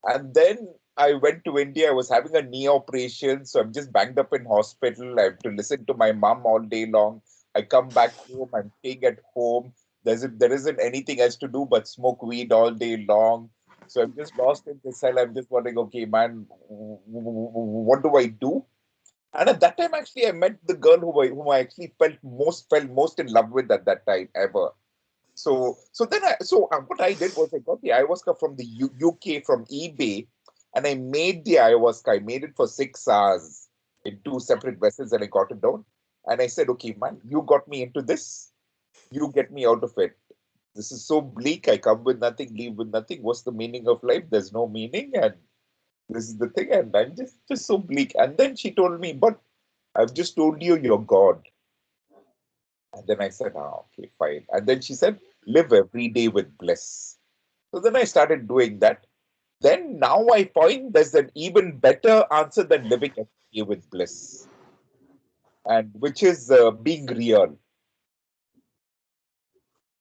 And then I went to India. I was having a knee operation. So I'm just banged up in hospital. I have to listen to my mom all day long. I come back home. I'm staying at home. There isn't anything else to do but smoke weed all day long. So I'm just lost in this hell. I'm just wondering, okay, man, what do I do? And at that time, actually, I met the girl whom I actually felt most in love with at that time ever. So what I did was I got the ayahuasca from the UK from eBay, and I made the ayahuasca. I made it for 6 hours in 2 separate vessels, and I got it down. And I said, okay, man, you got me into this. You get me out of it. This is so bleak. I come with nothing, leave with nothing. What's the meaning of life? There's no meaning, and this is the thing. And I'm just so bleak. And then she told me, but I've just told you you're God. And then I said, okay, fine. And then she said, live every day with bliss. So then I started doing that. Then now I find there's an even better answer than living every day with bliss, and which is being real.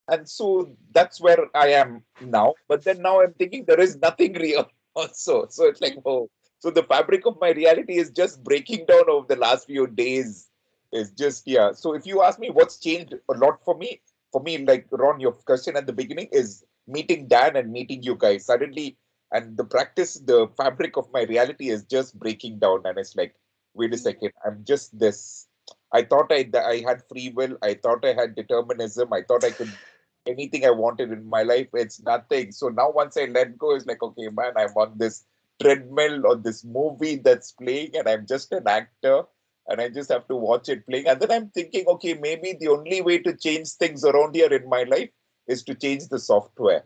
And so that's where I am now. But then now I'm thinking there is nothing real also. So it's like, oh, so the fabric of my reality is just breaking down over the last few days. It's just, yeah. So if you ask me what's changed a lot for me, like Ron, your question at the beginning is meeting Dan and meeting you guys. Suddenly, and the practice, the fabric of my reality is just breaking down. And it's like, wait a second, I'm just this. I thought I had free will. I thought I had determinism. I thought I could anything I wanted in my life. It's nothing. So now once I let go, it's like, okay, man, I'm on this treadmill or this movie that's playing, and I'm just an actor, and I just have to watch it playing. And then I'm thinking, okay, maybe the only way to change things around here in my life is to change the software.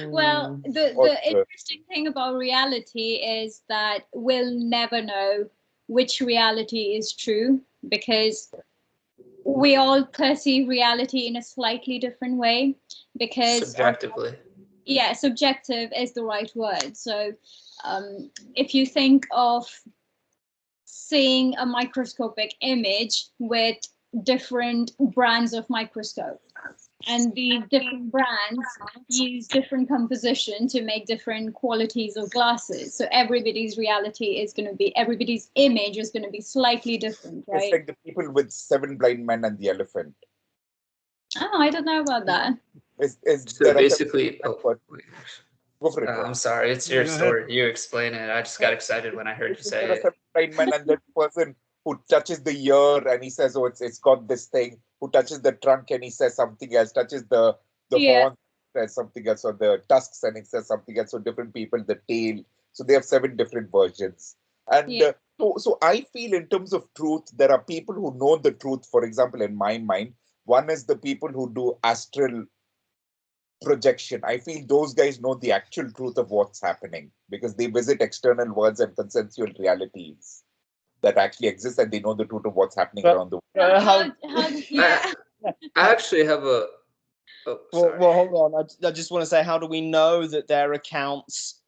Well, the interesting thing about reality is that we'll never know which reality is true, because we all perceive reality in a slightly different way. Because subjectively, yeah, subjective is the right word. So if you think of seeing a microscopic image with different brands of microscope, and the different brands use different composition to make different qualities of glasses. So everybody's reality is going to be, everybody's image is going to be slightly different, right? It's like the people with 7 blind men and the elephant. Oh, I don't know about that. so basically, Go for it. I'm sorry, it's your story. You explain it. I just got excited when I heard you say it. 7 blind men, and that person who touches the ear and he says, oh, it's got this thing, who touches the trunk and he says something else, touches the horn, says something else, or the tusks and he says something else. So different people, the tail. So they have 7 different versions. And so I feel in terms of truth, there are people who know the truth. For example, in my mind, one is the people who do astral projection. I feel those guys know the actual truth of what's happening because they visit external worlds and consensual realities that actually exist, and they know the truth of what's happening around the world. I actually have a. Oh, sorry. Well, hold on. I just want to say, how do we know that their accounts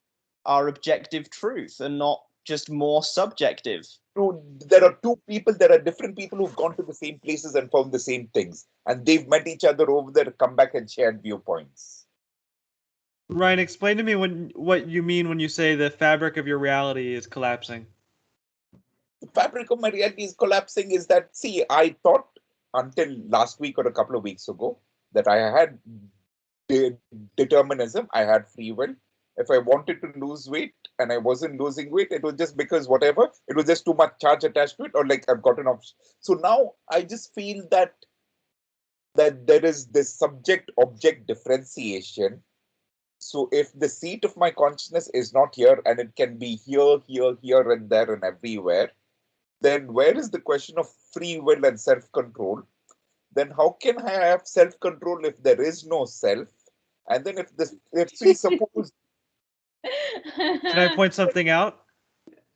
are objective truth and not just more subjective? So there are 2 people. There are different people who've gone to the same places and found the same things, and they've met each other over there, come back and shared viewpoints. Ryan, explain to me what you mean when you say the fabric of your reality is collapsing. The fabric of my reality is collapsing is that, see, I thought until last week or a couple of weeks ago that I had determinism, I had free will. If I wanted to lose weight and I wasn't losing weight, it was just because whatever, it was just too much charge attached to it, or like I've gotten off. So now I just feel that there is this subject-object differentiation. So if the seat of my consciousness is not here and it can be here, and there and everywhere, then where is the question of free will and self-control? Then how can I have self-control if there is no self? And then if we suppose... Can I point something out?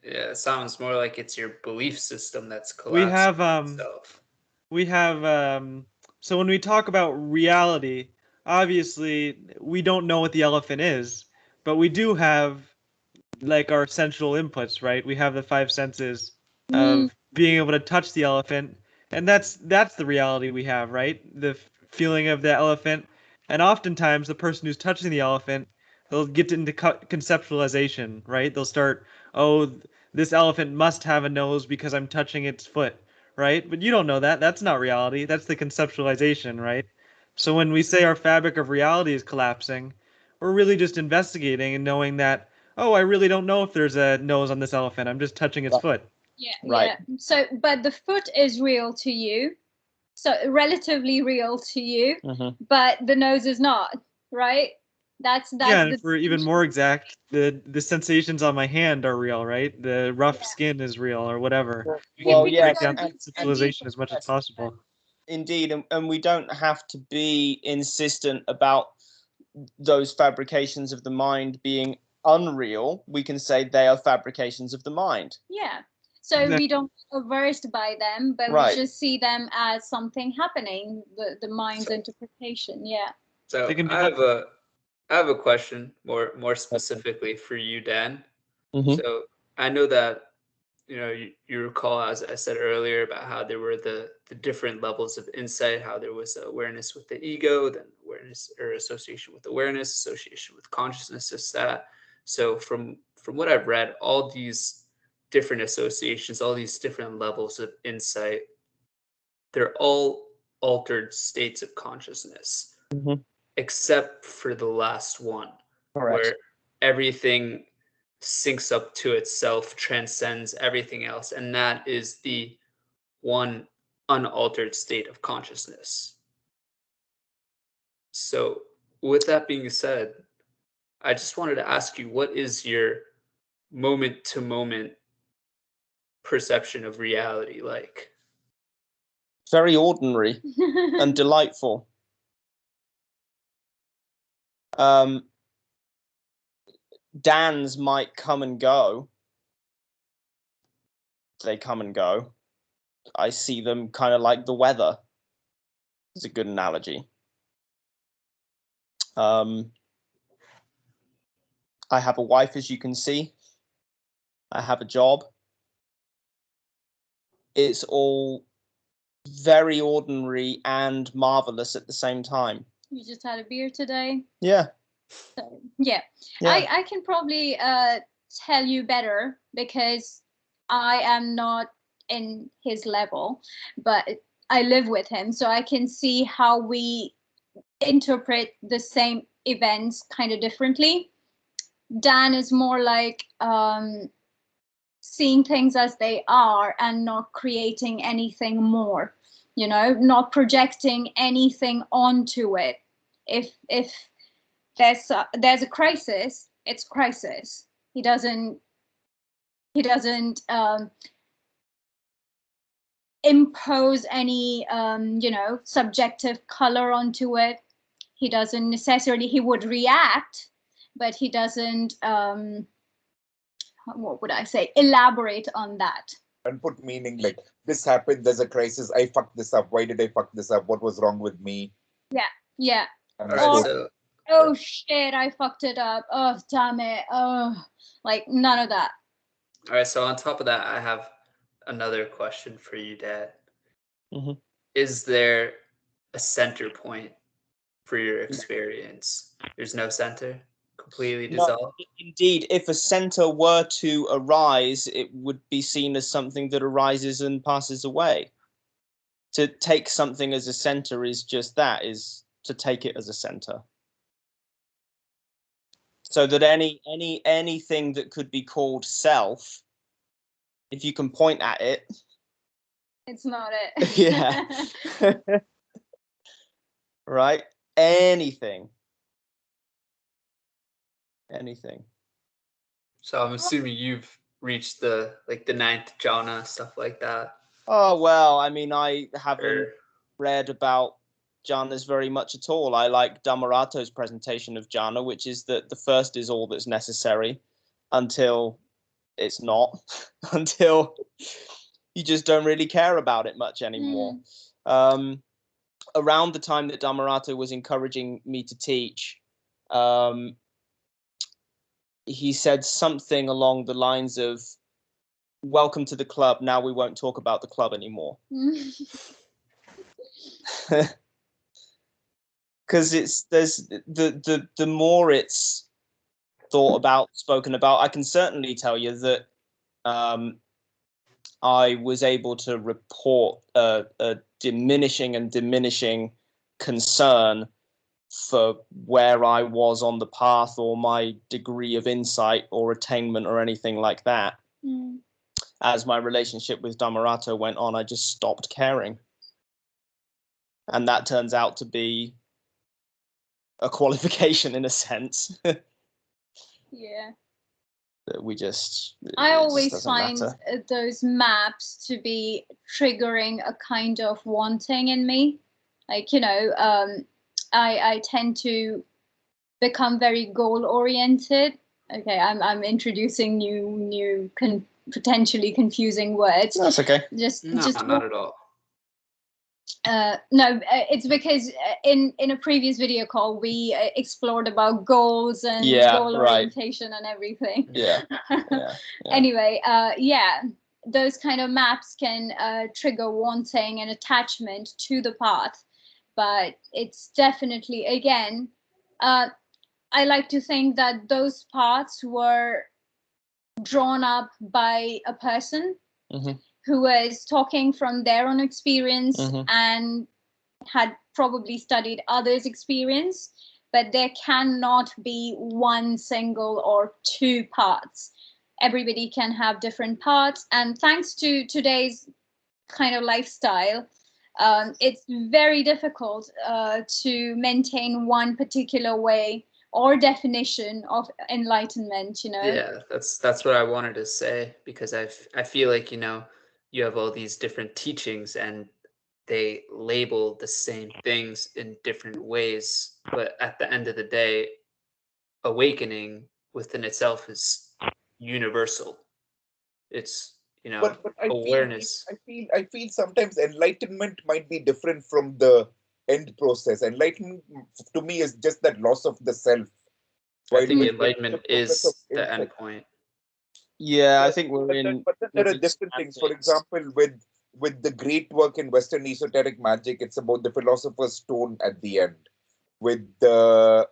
Yeah, it sounds more like it's your belief system that's collapsing. We have so when we talk about reality, obviously we don't know what the elephant is, but we do have like our sensual inputs, right? We have the 5 senses of being able to touch the elephant, and that's the reality we have, right? The feeling of the elephant, and oftentimes the person who's touching the elephant, they'll get into conceptualization, right? They'll start, oh, this elephant must have a nose because I'm touching its foot, right? But you don't know that. That's not reality. That's the conceptualization, right? So when we say our fabric of reality is collapsing, we're really just investigating and knowing that, oh, I really don't know if there's a nose on this elephant. I'm just touching its foot. Yeah, Right. yeah. So, but the foot is real to you, so relatively real to you, but the nose is not, right? That's Yeah, and the if we're even more exact, the sensations on my hand are real, right? The rough skin is real, or whatever. We Well, can yes, break down and conceptualization as much as possible. indeed, and we don't have to be insistent about those fabrications of the mind being unreal. We can say they are fabrications of the mind. Yeah. So Exactly. we don't averse by them, but Right. we just see them as something happening, the mind's interpretation. Yeah. So They can be I have a question more specifically for you, Dan. Mhm. So I know that you recall, as I said earlier, about how there were the different levels of insight, how there was awareness with the ego, then awareness or association with awareness, association with consciousness, just that. So from what I've read, all these different associations, all these different levels of insight, they're all altered states of consciousness, Mhm. except for the last one, Correct. where everything syncs up to itself, transcends everything else, and that is the one unaltered state of consciousness. So, with that being said, I just wanted to ask you, what is your moment to moment perception of reality like? Very ordinary and delightful. Dan's might come and go. They come and go. I see them kind of like the weather. It's a good analogy. I have a wife, as you can see. I have a job. It's all very ordinary and marvelous at the same time. You just had a beer today. Yeah. So, yeah. Yeah. I can probably tell you better because I am not in his level, but I live with him, so I can see how we interpret the same events kind of differently. Dan is more like seeing things as they are and not creating anything more, not projecting anything onto it. If there's a crisis, it's crisis. He doesn't impose any subjective color onto it. He doesn't necessarily, he would react, but he doesn't what would I say, elaborate on that and put meaning like this happened, there's a crisis, I fucked this up, why did I fuck this up, what was wrong with me? Yeah. And All right, Or- so Oh shit, I fucked it up, oh damn it, oh, like none of that. all right, so on top of that, I have another question for you, Dad. Mhm. Is there a center point for your experience? There's no center? Completely No, dissolved? indeed, if a center were to arise, it would be seen as something that arises and passes away. To take something as a center is just that, is to take it as a center. So that anything that could be called self, if you can point at it, It's not it. yeah, right? Anything. So I'm assuming you've reached the ninth jhana, stuff like that. Oh well, I mean, I haven't Or read about jhanas very much at all. I like Dhammarato's presentation of jhana, which is that the first is all that's necessary until it's not, until you just don't really care about it much anymore. Around the time that Dhammarato was encouraging me to teach, he said something along the lines of, "Welcome to the club. Now we won't talk about the club anymore." Because there's the more it's thought about, spoken about, I can certainly tell you that I was able to report a diminishing concern for where I was on the path or my degree of insight or attainment or anything like that. As my relationship with Dhammarato went on, I just stopped caring. And that turns out to be a qualification in a sense. Yeah. We just, I always find matter. those maps to be triggering a kind of wanting in me. Like, you know, I tend to become very goal oriented. Okay, I'm introducing new potentially confusing words. That's okay. Just not at all. No, it's because in a previous video call we explored about goals and goal orientation and everything. Yeah. Anyway, those kind of maps can trigger wanting and attachment to the path, but it's definitely, again, I like to think that those paths were drawn up by a person who was talking from their own experience and had probably studied others' experience, but there cannot be one single or two paths. Everybody can have different paths, and thanks to today's kind of lifestyle, it's very difficult to maintain one particular way or definition of enlightenment, you know. Yeah, that's what I wanted to say, because I feel like, you know, you have all these different teachings and they label the same things in different ways, but at the end of the day, awakening within itself is universal. It's, you know, but awareness. I feel sometimes enlightenment might be different from the end process. Enlightenment to me is just that loss of the self. I think enlightenment is the end point. Yeah, I think we're in. But then there are different things. For example, with the great work in Western esoteric magic, it's about the philosopher's stone at the end. With the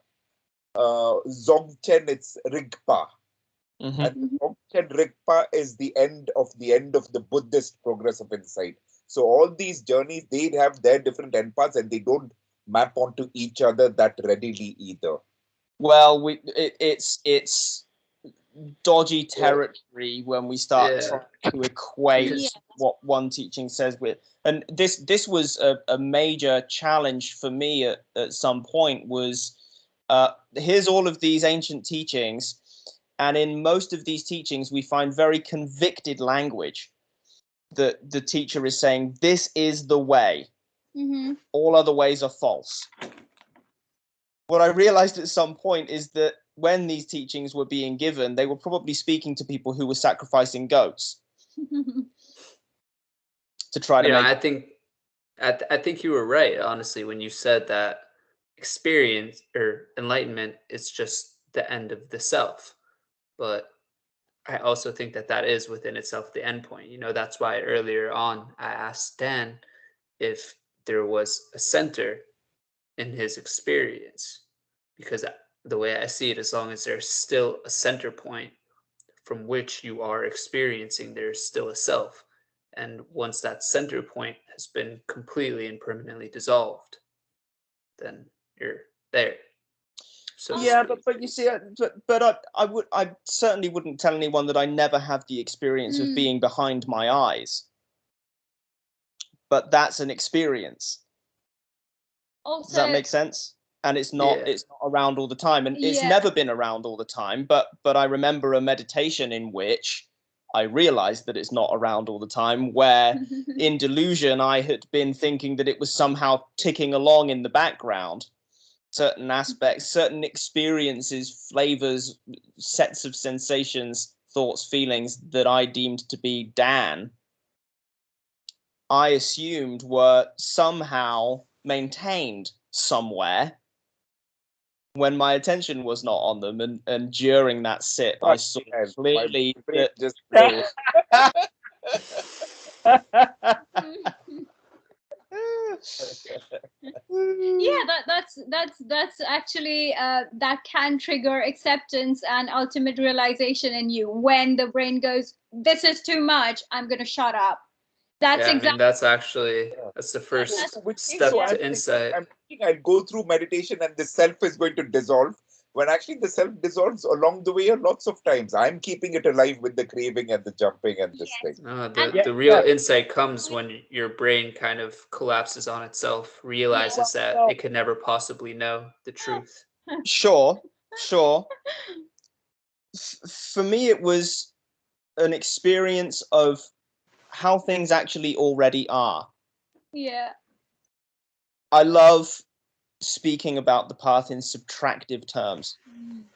Dzogchen, it's Rigpa. And Dzogchen Rigpa is the end of the Buddhist progress of insight. So all these journeys, they have their different end paths and they don't map onto each other that readily either. Well, it's dodgy territory when we start trying to equate what one teaching says with, and this was a major challenge for me at some point. Was here's all of these ancient teachings, and in most of these teachings we find very convicted language that the teacher is saying this is the way, all other ways are false. What I realized at some point is that when these teachings were being given, they were probably speaking to people who were sacrificing goats to try to make. I think you were right, honestly, when you said that experience or enlightenment is just the end of the self. But I also think that is within itself the end point. You know, that's why earlier on I asked Dan if there was a center in his experience, because the way I see it, as long as there's still a center point from which you are experiencing, there's still a self. And once that center point has been completely and permanently dissolved, then you're there. So yeah, but you see, but I certainly wouldn't tell anyone that I never have the experience of being behind my eyes. But that's an experience. Also, does that make sense? And it's not around all the time, and it's never been around all the time. But I remember a meditation in which I realized that it's not around all the time, where in delusion I had been thinking that it was somehow ticking along in the background. Certain aspects, certain experiences, flavors, sets of sensations, thoughts, feelings that I deemed to be Dan, I assumed were somehow maintained somewhere when my attention was not on them, and during that sit I saw clearly that just that's actually that can trigger acceptance and ultimate realization in you when the brain goes, this is too much, I'm going to shut up. That's Yeah, I mean, exactly. that's the first Which means, step so to insight. I'm thinking I'll go through meditation and the self is going to dissolve. When actually the self dissolves along the way lots of times. I'm keeping it alive with the craving and the jumping and this thing. No, And- the real insight comes when your brain kind of collapses on itself, realizes that it could never possibly know the truth. Sure. For me, it was an experience of how things actually already are. Yeah. I love speaking about the path in subtractive terms.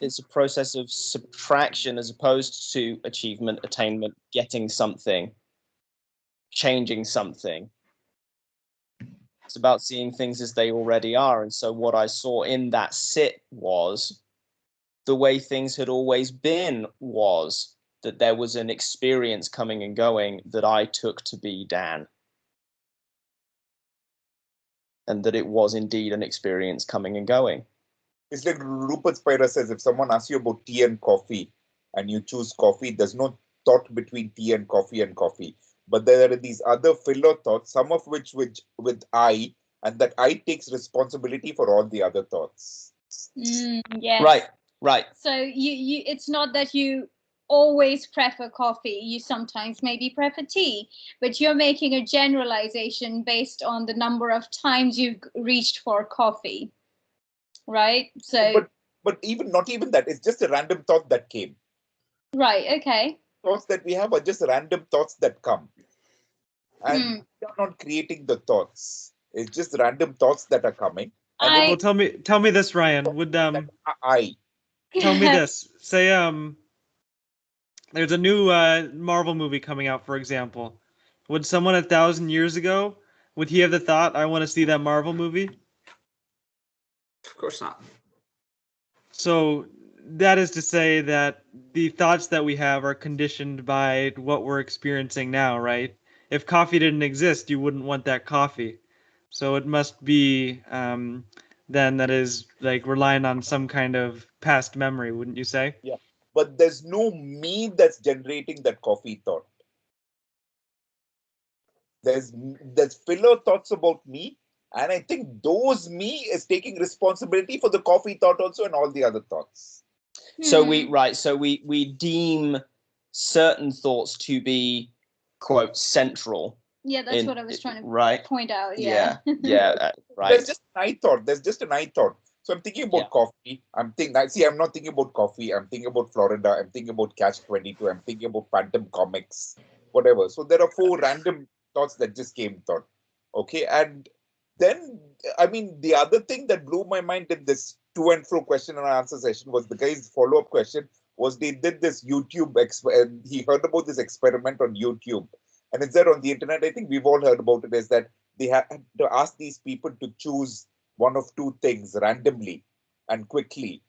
It's a process of subtraction as opposed to achievement, attainment, getting something, changing something. It's about seeing things as they already are. And so what I saw in that sit was the way things had always been, was that there was an experience coming and going that I took to be Dan. And that it was indeed an experience coming and going. It's like Rupert Spira says, if someone asks you about tea and coffee and you choose coffee, there's no thought between tea and coffee. But there are these other filler thoughts, some of which with I, and that I takes responsibility for all the other thoughts. Yes. Right. So you it's not that you always prefer coffee, you sometimes maybe prefer tea, but you're making a generalization based on the number of times you've reached for coffee, right? So but even not even that, it's just a random thought that came. Right, okay. Thoughts that we have are just random thoughts that come, and we are not creating the thoughts. It's just random thoughts that are coming. And Well, tell me this, Ryan. Would I tell me this? Say there's a new Marvel movie coming out, for example. Would someone 1,000 years ago, would he have the thought, I want to see that Marvel movie? Of course not. So that is to say that the thoughts that we have are conditioned by what we're experiencing now, right? If coffee didn't exist, you wouldn't want that coffee. So it must be then that is like relying on some kind of past memory, wouldn't you say? Yeah, but there's no me that's generating that coffee thought. There's filler thoughts about me, and I think those me is taking responsibility for the coffee thought also and all the other thoughts. So we deem certain thoughts to be, quote, central. Yeah, that's what I was trying to point out. Yeah. Right. There's just an I thought. So I'm thinking about coffee. I'm not thinking about coffee. I'm thinking about Florida. I'm thinking about Catch 22. I'm thinking about Phantom Comics, whatever. So there are 4 random thoughts that just came thought. Okay. And then, I mean, the other thing that blew my mind in this to and fro question and answer session was the guy's follow-up question was they did this YouTube, he heard about this experiment on YouTube. And it's there on the internet. I think we've all heard about it, is that they had to ask these people to choose one of 2 things randomly and quickly.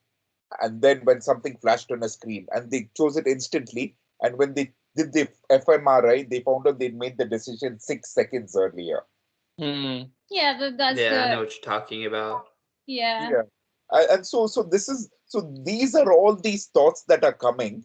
And then when something flashed on a screen, and they chose it instantly. And when they did the fMRI, they found out they'd made the decision 6 seconds earlier. Yeah, that's I know what you're talking about. Yeah. And so these are all these thoughts that are coming.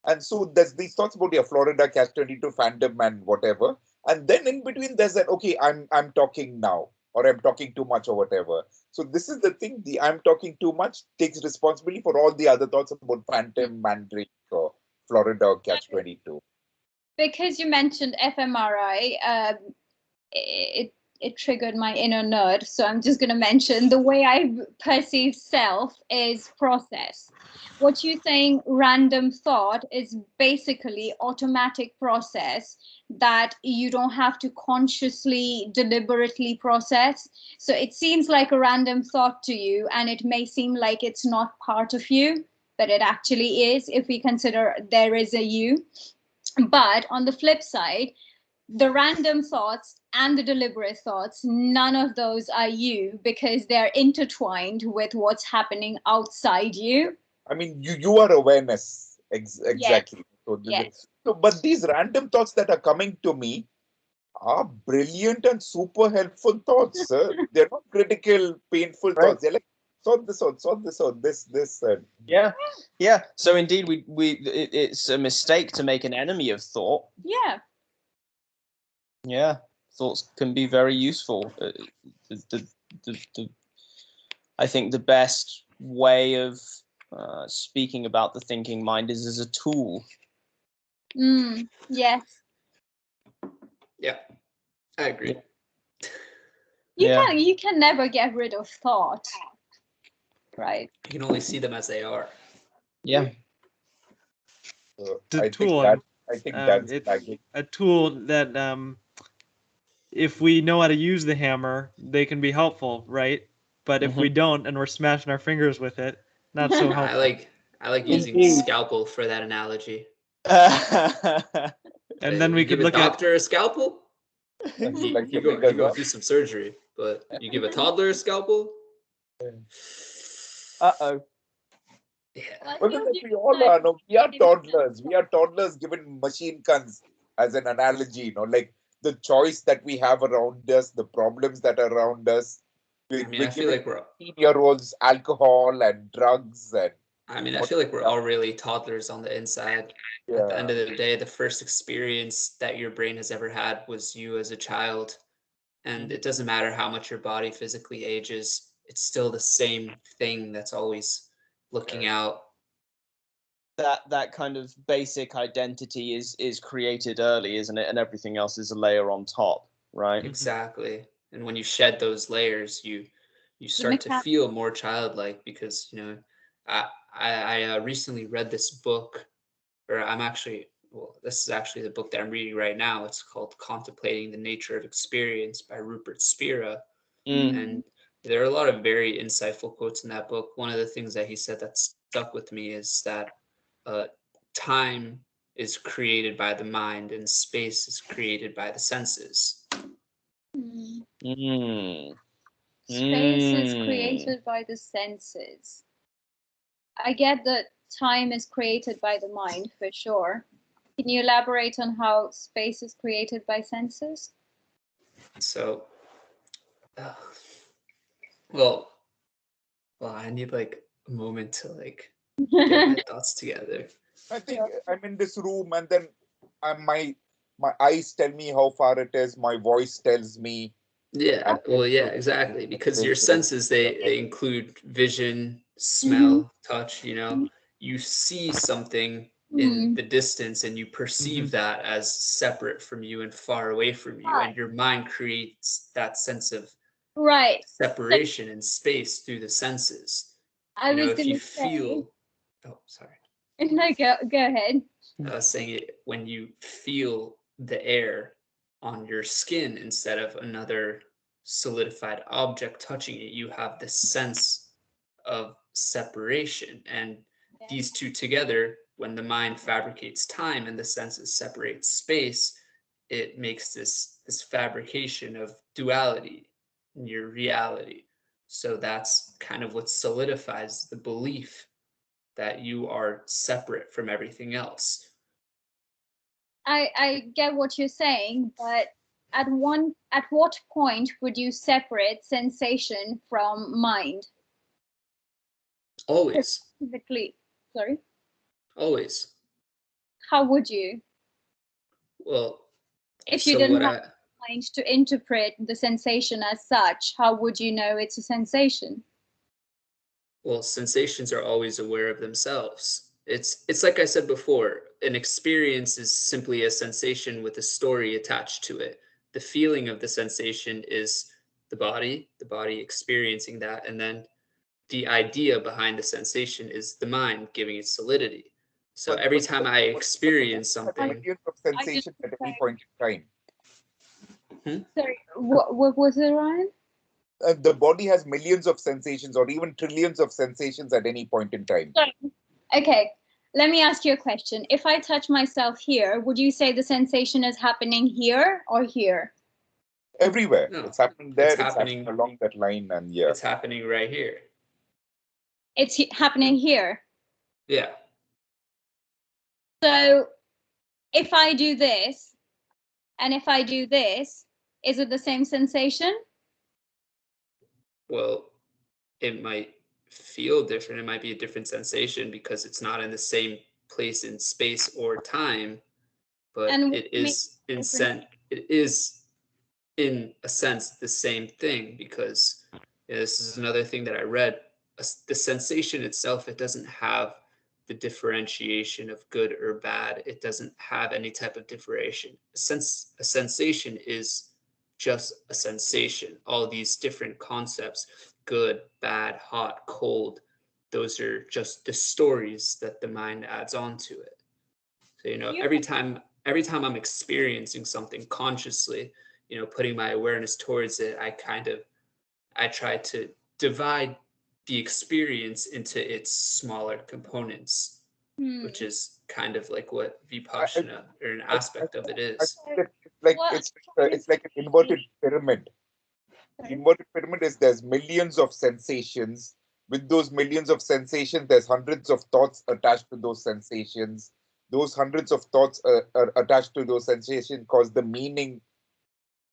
And so there's these thoughts about your Florida Catch 22 fandom and whatever. And then in between there's that, okay, I'm talking now, or I'm talking too much or whatever. So this is the thing, the I'm talking too much takes responsibility for all the other thoughts about Phantom, Mandrake, or Florida or Catch 22. Because you mentioned fMRI, it triggered my inner nerd. So I'm just going to mention the way I perceive self is process. What you're saying, random thought, is basically automatic process that you don't have to consciously, deliberately process. So it seems like a random thought to you, and it may seem like it's not part of you, but it actually is if we consider there is a you. But on the flip side, the random thoughts and the deliberate thoughts, none of those are you, because they're intertwined with what's happening outside you. I mean, you are awareness. Exactly. Yes. So, but these random thoughts that are coming to me are brilliant and super helpful thoughts, sir. They're not critical, painful thoughts. They're like sort this out, sort this out, this. Yeah. So indeed, it's a mistake to make an enemy of thought. Yeah. Yeah, thoughts can be very useful. I think the best way of speaking about the thinking mind is as a tool. Yes. Yeah, I agree. You can never get rid of thought, right? You can only see them as they are. Yeah. The I tool. think that's it's a tool that if we know how to use the hammer, they can be helpful, right? But if we don't and we're smashing our fingers with it, not so helpful. I like using scalpel for that analogy. And then we give could look a doctor a scalpel. like You go do some surgery, but you give a toddler a scalpel. Uh-oh. Yeah. Well, we all are. No, we are toddlers. We are toddlers given machine guns as an analogy. Like the choice that we have around us, the problems that are around us. I feel like we're 18-year-olds alcohol and drugs and. I feel like we're all really toddlers on the inside. Yeah. At the end of the day, the first experience that your brain has ever had was you as a child. And it doesn't matter how much your body physically ages, it's still the same thing that's always looking out. That kind of basic identity is created early, isn't it? And everything else is a layer on top, right? Exactly. And when you shed those layers, you start to feel more childlike, because I recently read this book, or this is actually the book that I'm reading right now. It's called Contemplating the Nature of Experience by Rupert Spira. And there are a lot of very insightful quotes in that book. One of the things that he said that stuck with me is that time is created by the mind and space is created by the senses. Space is created by the senses. I get that time is created by the mind, for sure. Can you elaborate on how space is created by senses? So, well, I need like a moment to like get my thoughts together. I think I'm in this room, and then my eyes tell me how far it is. My voice tells me. Yeah, well, yeah, exactly. Because your senses, they include vision, smell, touch. You see something in the distance and you perceive that as separate from you and far away from you, and your mind creates that sense of separation and space through the senses. If you feel, oh, sorry. No, go ahead. I was saying it, when you feel the air on your skin instead of another solidified object touching it, you have this sense of separation. And these two together, when the mind fabricates time and the senses separate space, it makes this fabrication of duality in your reality. So that's kind of what solidifies the belief that you are separate from everything else. I get what you're saying, but at what point would you separate sensation from mind? Always. Specifically, sorry? Always. How would you? Well, if you didn't have mind to interpret the sensation as such, how would you know it's a sensation? Well, sensations are always aware of themselves. It's like I said before, an experience is simply a sensation with a story attached to it. The feeling of the sensation is the body experiencing that, and then the idea behind the sensation is the mind giving it solidity. So every time I experience something, millions of sensations at any point in time. Sorry, what was it, Ryan? The body has millions of sensations or even trillions of sensations at any point in time. Okay, let me ask you a question. If I touch myself here, would you say the sensation is happening here or here? Everywhere. No, it's happening there, it's happening along that line, and yeah. It's happening right here. It's happening here. Yeah. So if I do this, and if I do this, is it the same sensation? Well, it might feel different. It might be a different sensation because it's not in the same place in space or time, but And it is in a sense the same thing, because this is another thing that I read. The sensation itself, it doesn't have the differentiation of good or bad. It doesn't have any type of differentiation. A sensation is just a sensation. All these different concepts, good, bad, hot, cold, those are just the stories that the mind adds on to it. So, every time I'm experiencing something consciously, putting my awareness towards it, I try to divide the experience into its smaller components, which is kind of like what Vipassana, or an aspect of it, is. It's like an inverted pyramid. The inverted pyramid is, there's millions of sensations. With those millions of sensations, there's hundreds of thoughts attached to those sensations. Those hundreds of thoughts are attached to those sensations cause the meaning,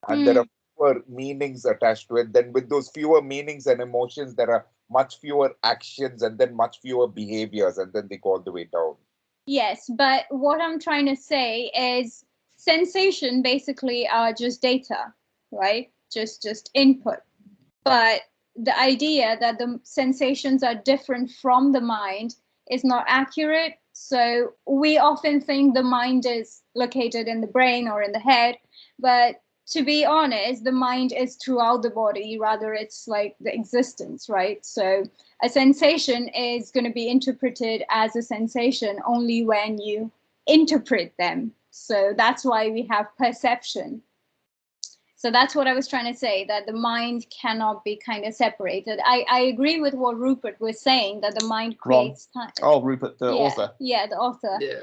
and there are fewer meanings attached to it. Then with those fewer meanings and emotions, there are much fewer actions, and then much fewer behaviors, and then they go all the way down. Yes, but what I'm trying to say is sensation basically are just data, right? Just input. But the idea that the sensations are different from the mind is not accurate. So we often think the mind is located in the brain or in the head, but to be honest, the mind is throughout the body. Rather, it's like the existence, right? So a sensation is going to be interpreted as a sensation only when you interpret them. So that's why we have perception. So that's what I was trying to say, that the mind cannot be kind of separated. I agree with what Rupert was saying, that the mind creates time. Oh, Rupert, the author. Yeah, the author. Yeah.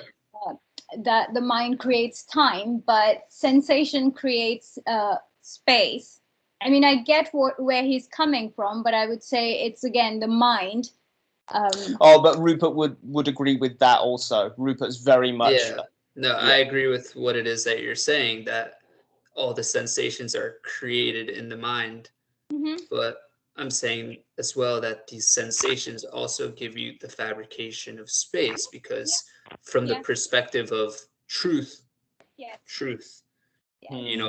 That the mind creates time, but sensation creates space. I mean, I get where he's coming from, but I would say it's, again, the mind. But Rupert would agree with that also. Rupert's very much... Yeah. No, I agree with what it is that you're saying, that all the sensations are created in the mind. But I'm saying as well that these sensations also give you the fabrication of space, because from the perspective of truth,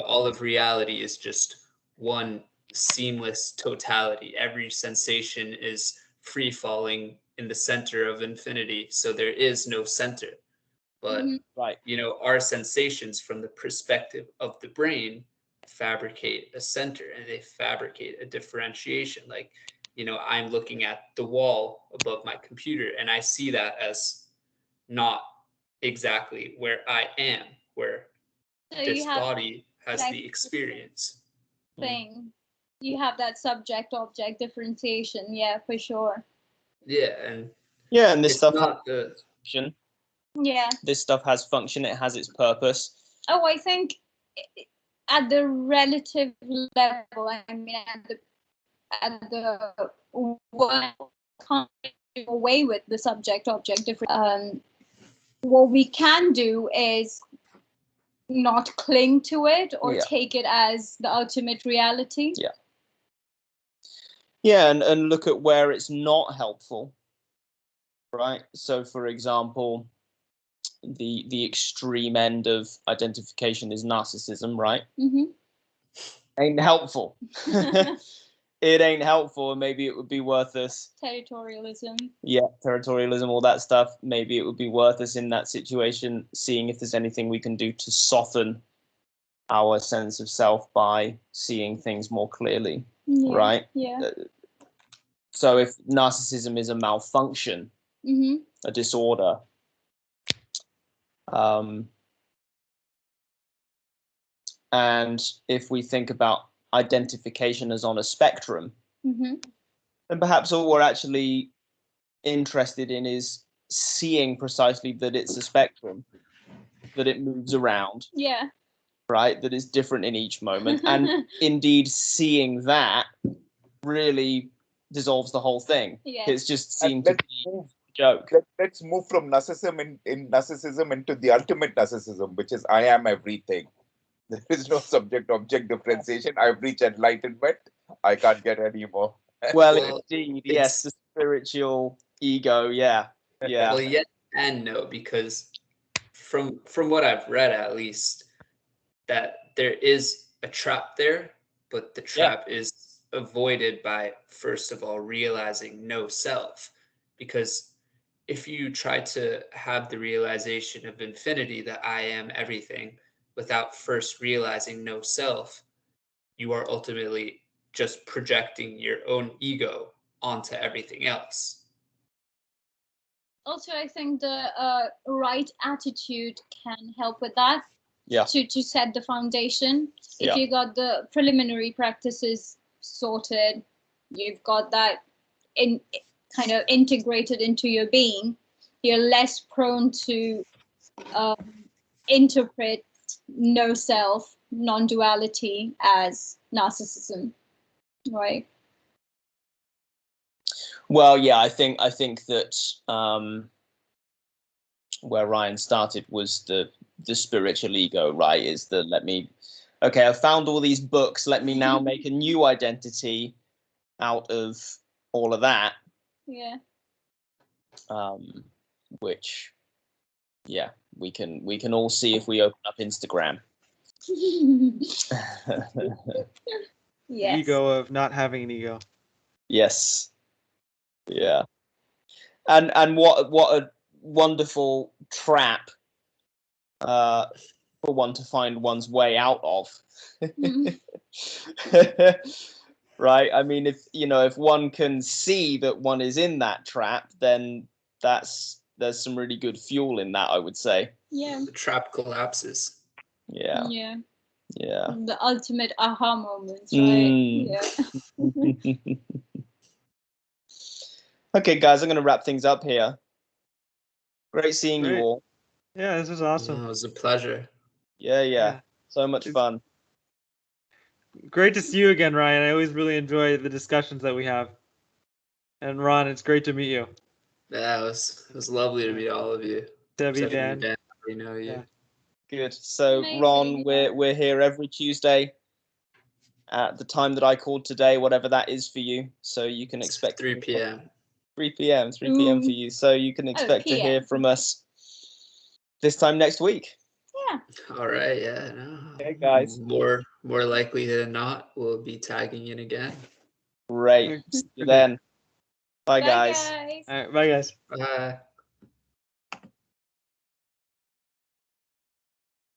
all of reality is just one seamless totality. Every sensation is free falling in the center of infinity, so there is no center. But our sensations from the perspective of the brain fabricate a center, and they fabricate a differentiation. Like, I'm looking at the wall above my computer, and I see that as not exactly where I am, where this body has the experience. You have that subject-object differentiation, for sure. Yeah, and this stuff not the function. Yeah. This stuff has function, it has its purpose. Oh, I think at the relative level, I mean, at the one can't do away with the subject-object difference. What we can do is not cling to it or take it as the ultimate reality. And look at where it's not helpful, right? So, for example, the extreme end of identification is narcissism, right? Ain't helpful. It ain't helpful, and maybe it would be worth us. Territorialism, all that stuff. Maybe it would be worth us in that situation seeing if there's anything we can do to soften our sense of self by seeing things more clearly, right? So if narcissism is a malfunction, a disorder, and if we think about identification as on a spectrum, then perhaps all we're actually interested in is seeing precisely that it's a spectrum, that it moves around, right, that is different in each moment. And indeed, seeing that really dissolves the whole thing. It's just seemed to be a joke. Let's move from narcissism in narcissism into the ultimate narcissism, which is I am everything. There is no subject-object differentiation. I've reached enlightenment. I can't get any more. Well, Well, indeed, yes, the spiritual ego, yeah. Well, yes and no, because from what I've read, at least, that there is a trap there, but the trap is avoided by, first of all, realizing no self. Because if you try to have the realization of infinity, that I am everything, without first realizing no self, you are ultimately just projecting your own ego onto everything else. Also, I think the right attitude can help with that. Yeah. To set the foundation. If Yeah. you got the preliminary practices sorted, you've got that in kind of integrated into your being, you're less prone to interpret no self, non-duality as narcissism, right? Well, yeah, I think that where Ryan started was the spiritual ego, right? Is the okay, I've found all these books, let me now make a new identity out of all of that. Yeah. Which, yeah, we can all see if we open up Instagram. Yes. Ego of not having an ego. Yes. Yeah. And what a wonderful trap for one to find one's way out of. Right? I mean, if one can see that one is in that trap, then there's some really good fuel in that, I would say. Yeah. The trap collapses. Yeah. Yeah. Yeah. The ultimate aha moments, right? Yeah. Okay, guys, I'm going to wrap things up here. Great seeing you all. Yeah, this is awesome. It was a pleasure. Yeah. So much fun. Great to see you again, Ryan. I always really enjoy the discussions that we have. And Ron, it's great to meet you. Yeah, it was lovely to meet all of you. Debbie, Except for you, Dan. Dan, we know you. Yeah. Good. So, Amazing, Ron, yeah. we're here every Tuesday at the time that I called today, whatever that is for you. So you can It's expect 3 p.m. 3 p.m. for you. So you can expect to hear PM. from us this time next week. Yeah. All right, yeah. No. Okay, guys. More likely than not, we'll be tagging in again. Great. See you then. Bye, Bye, guys. guys. All right, bye, guys. Bye.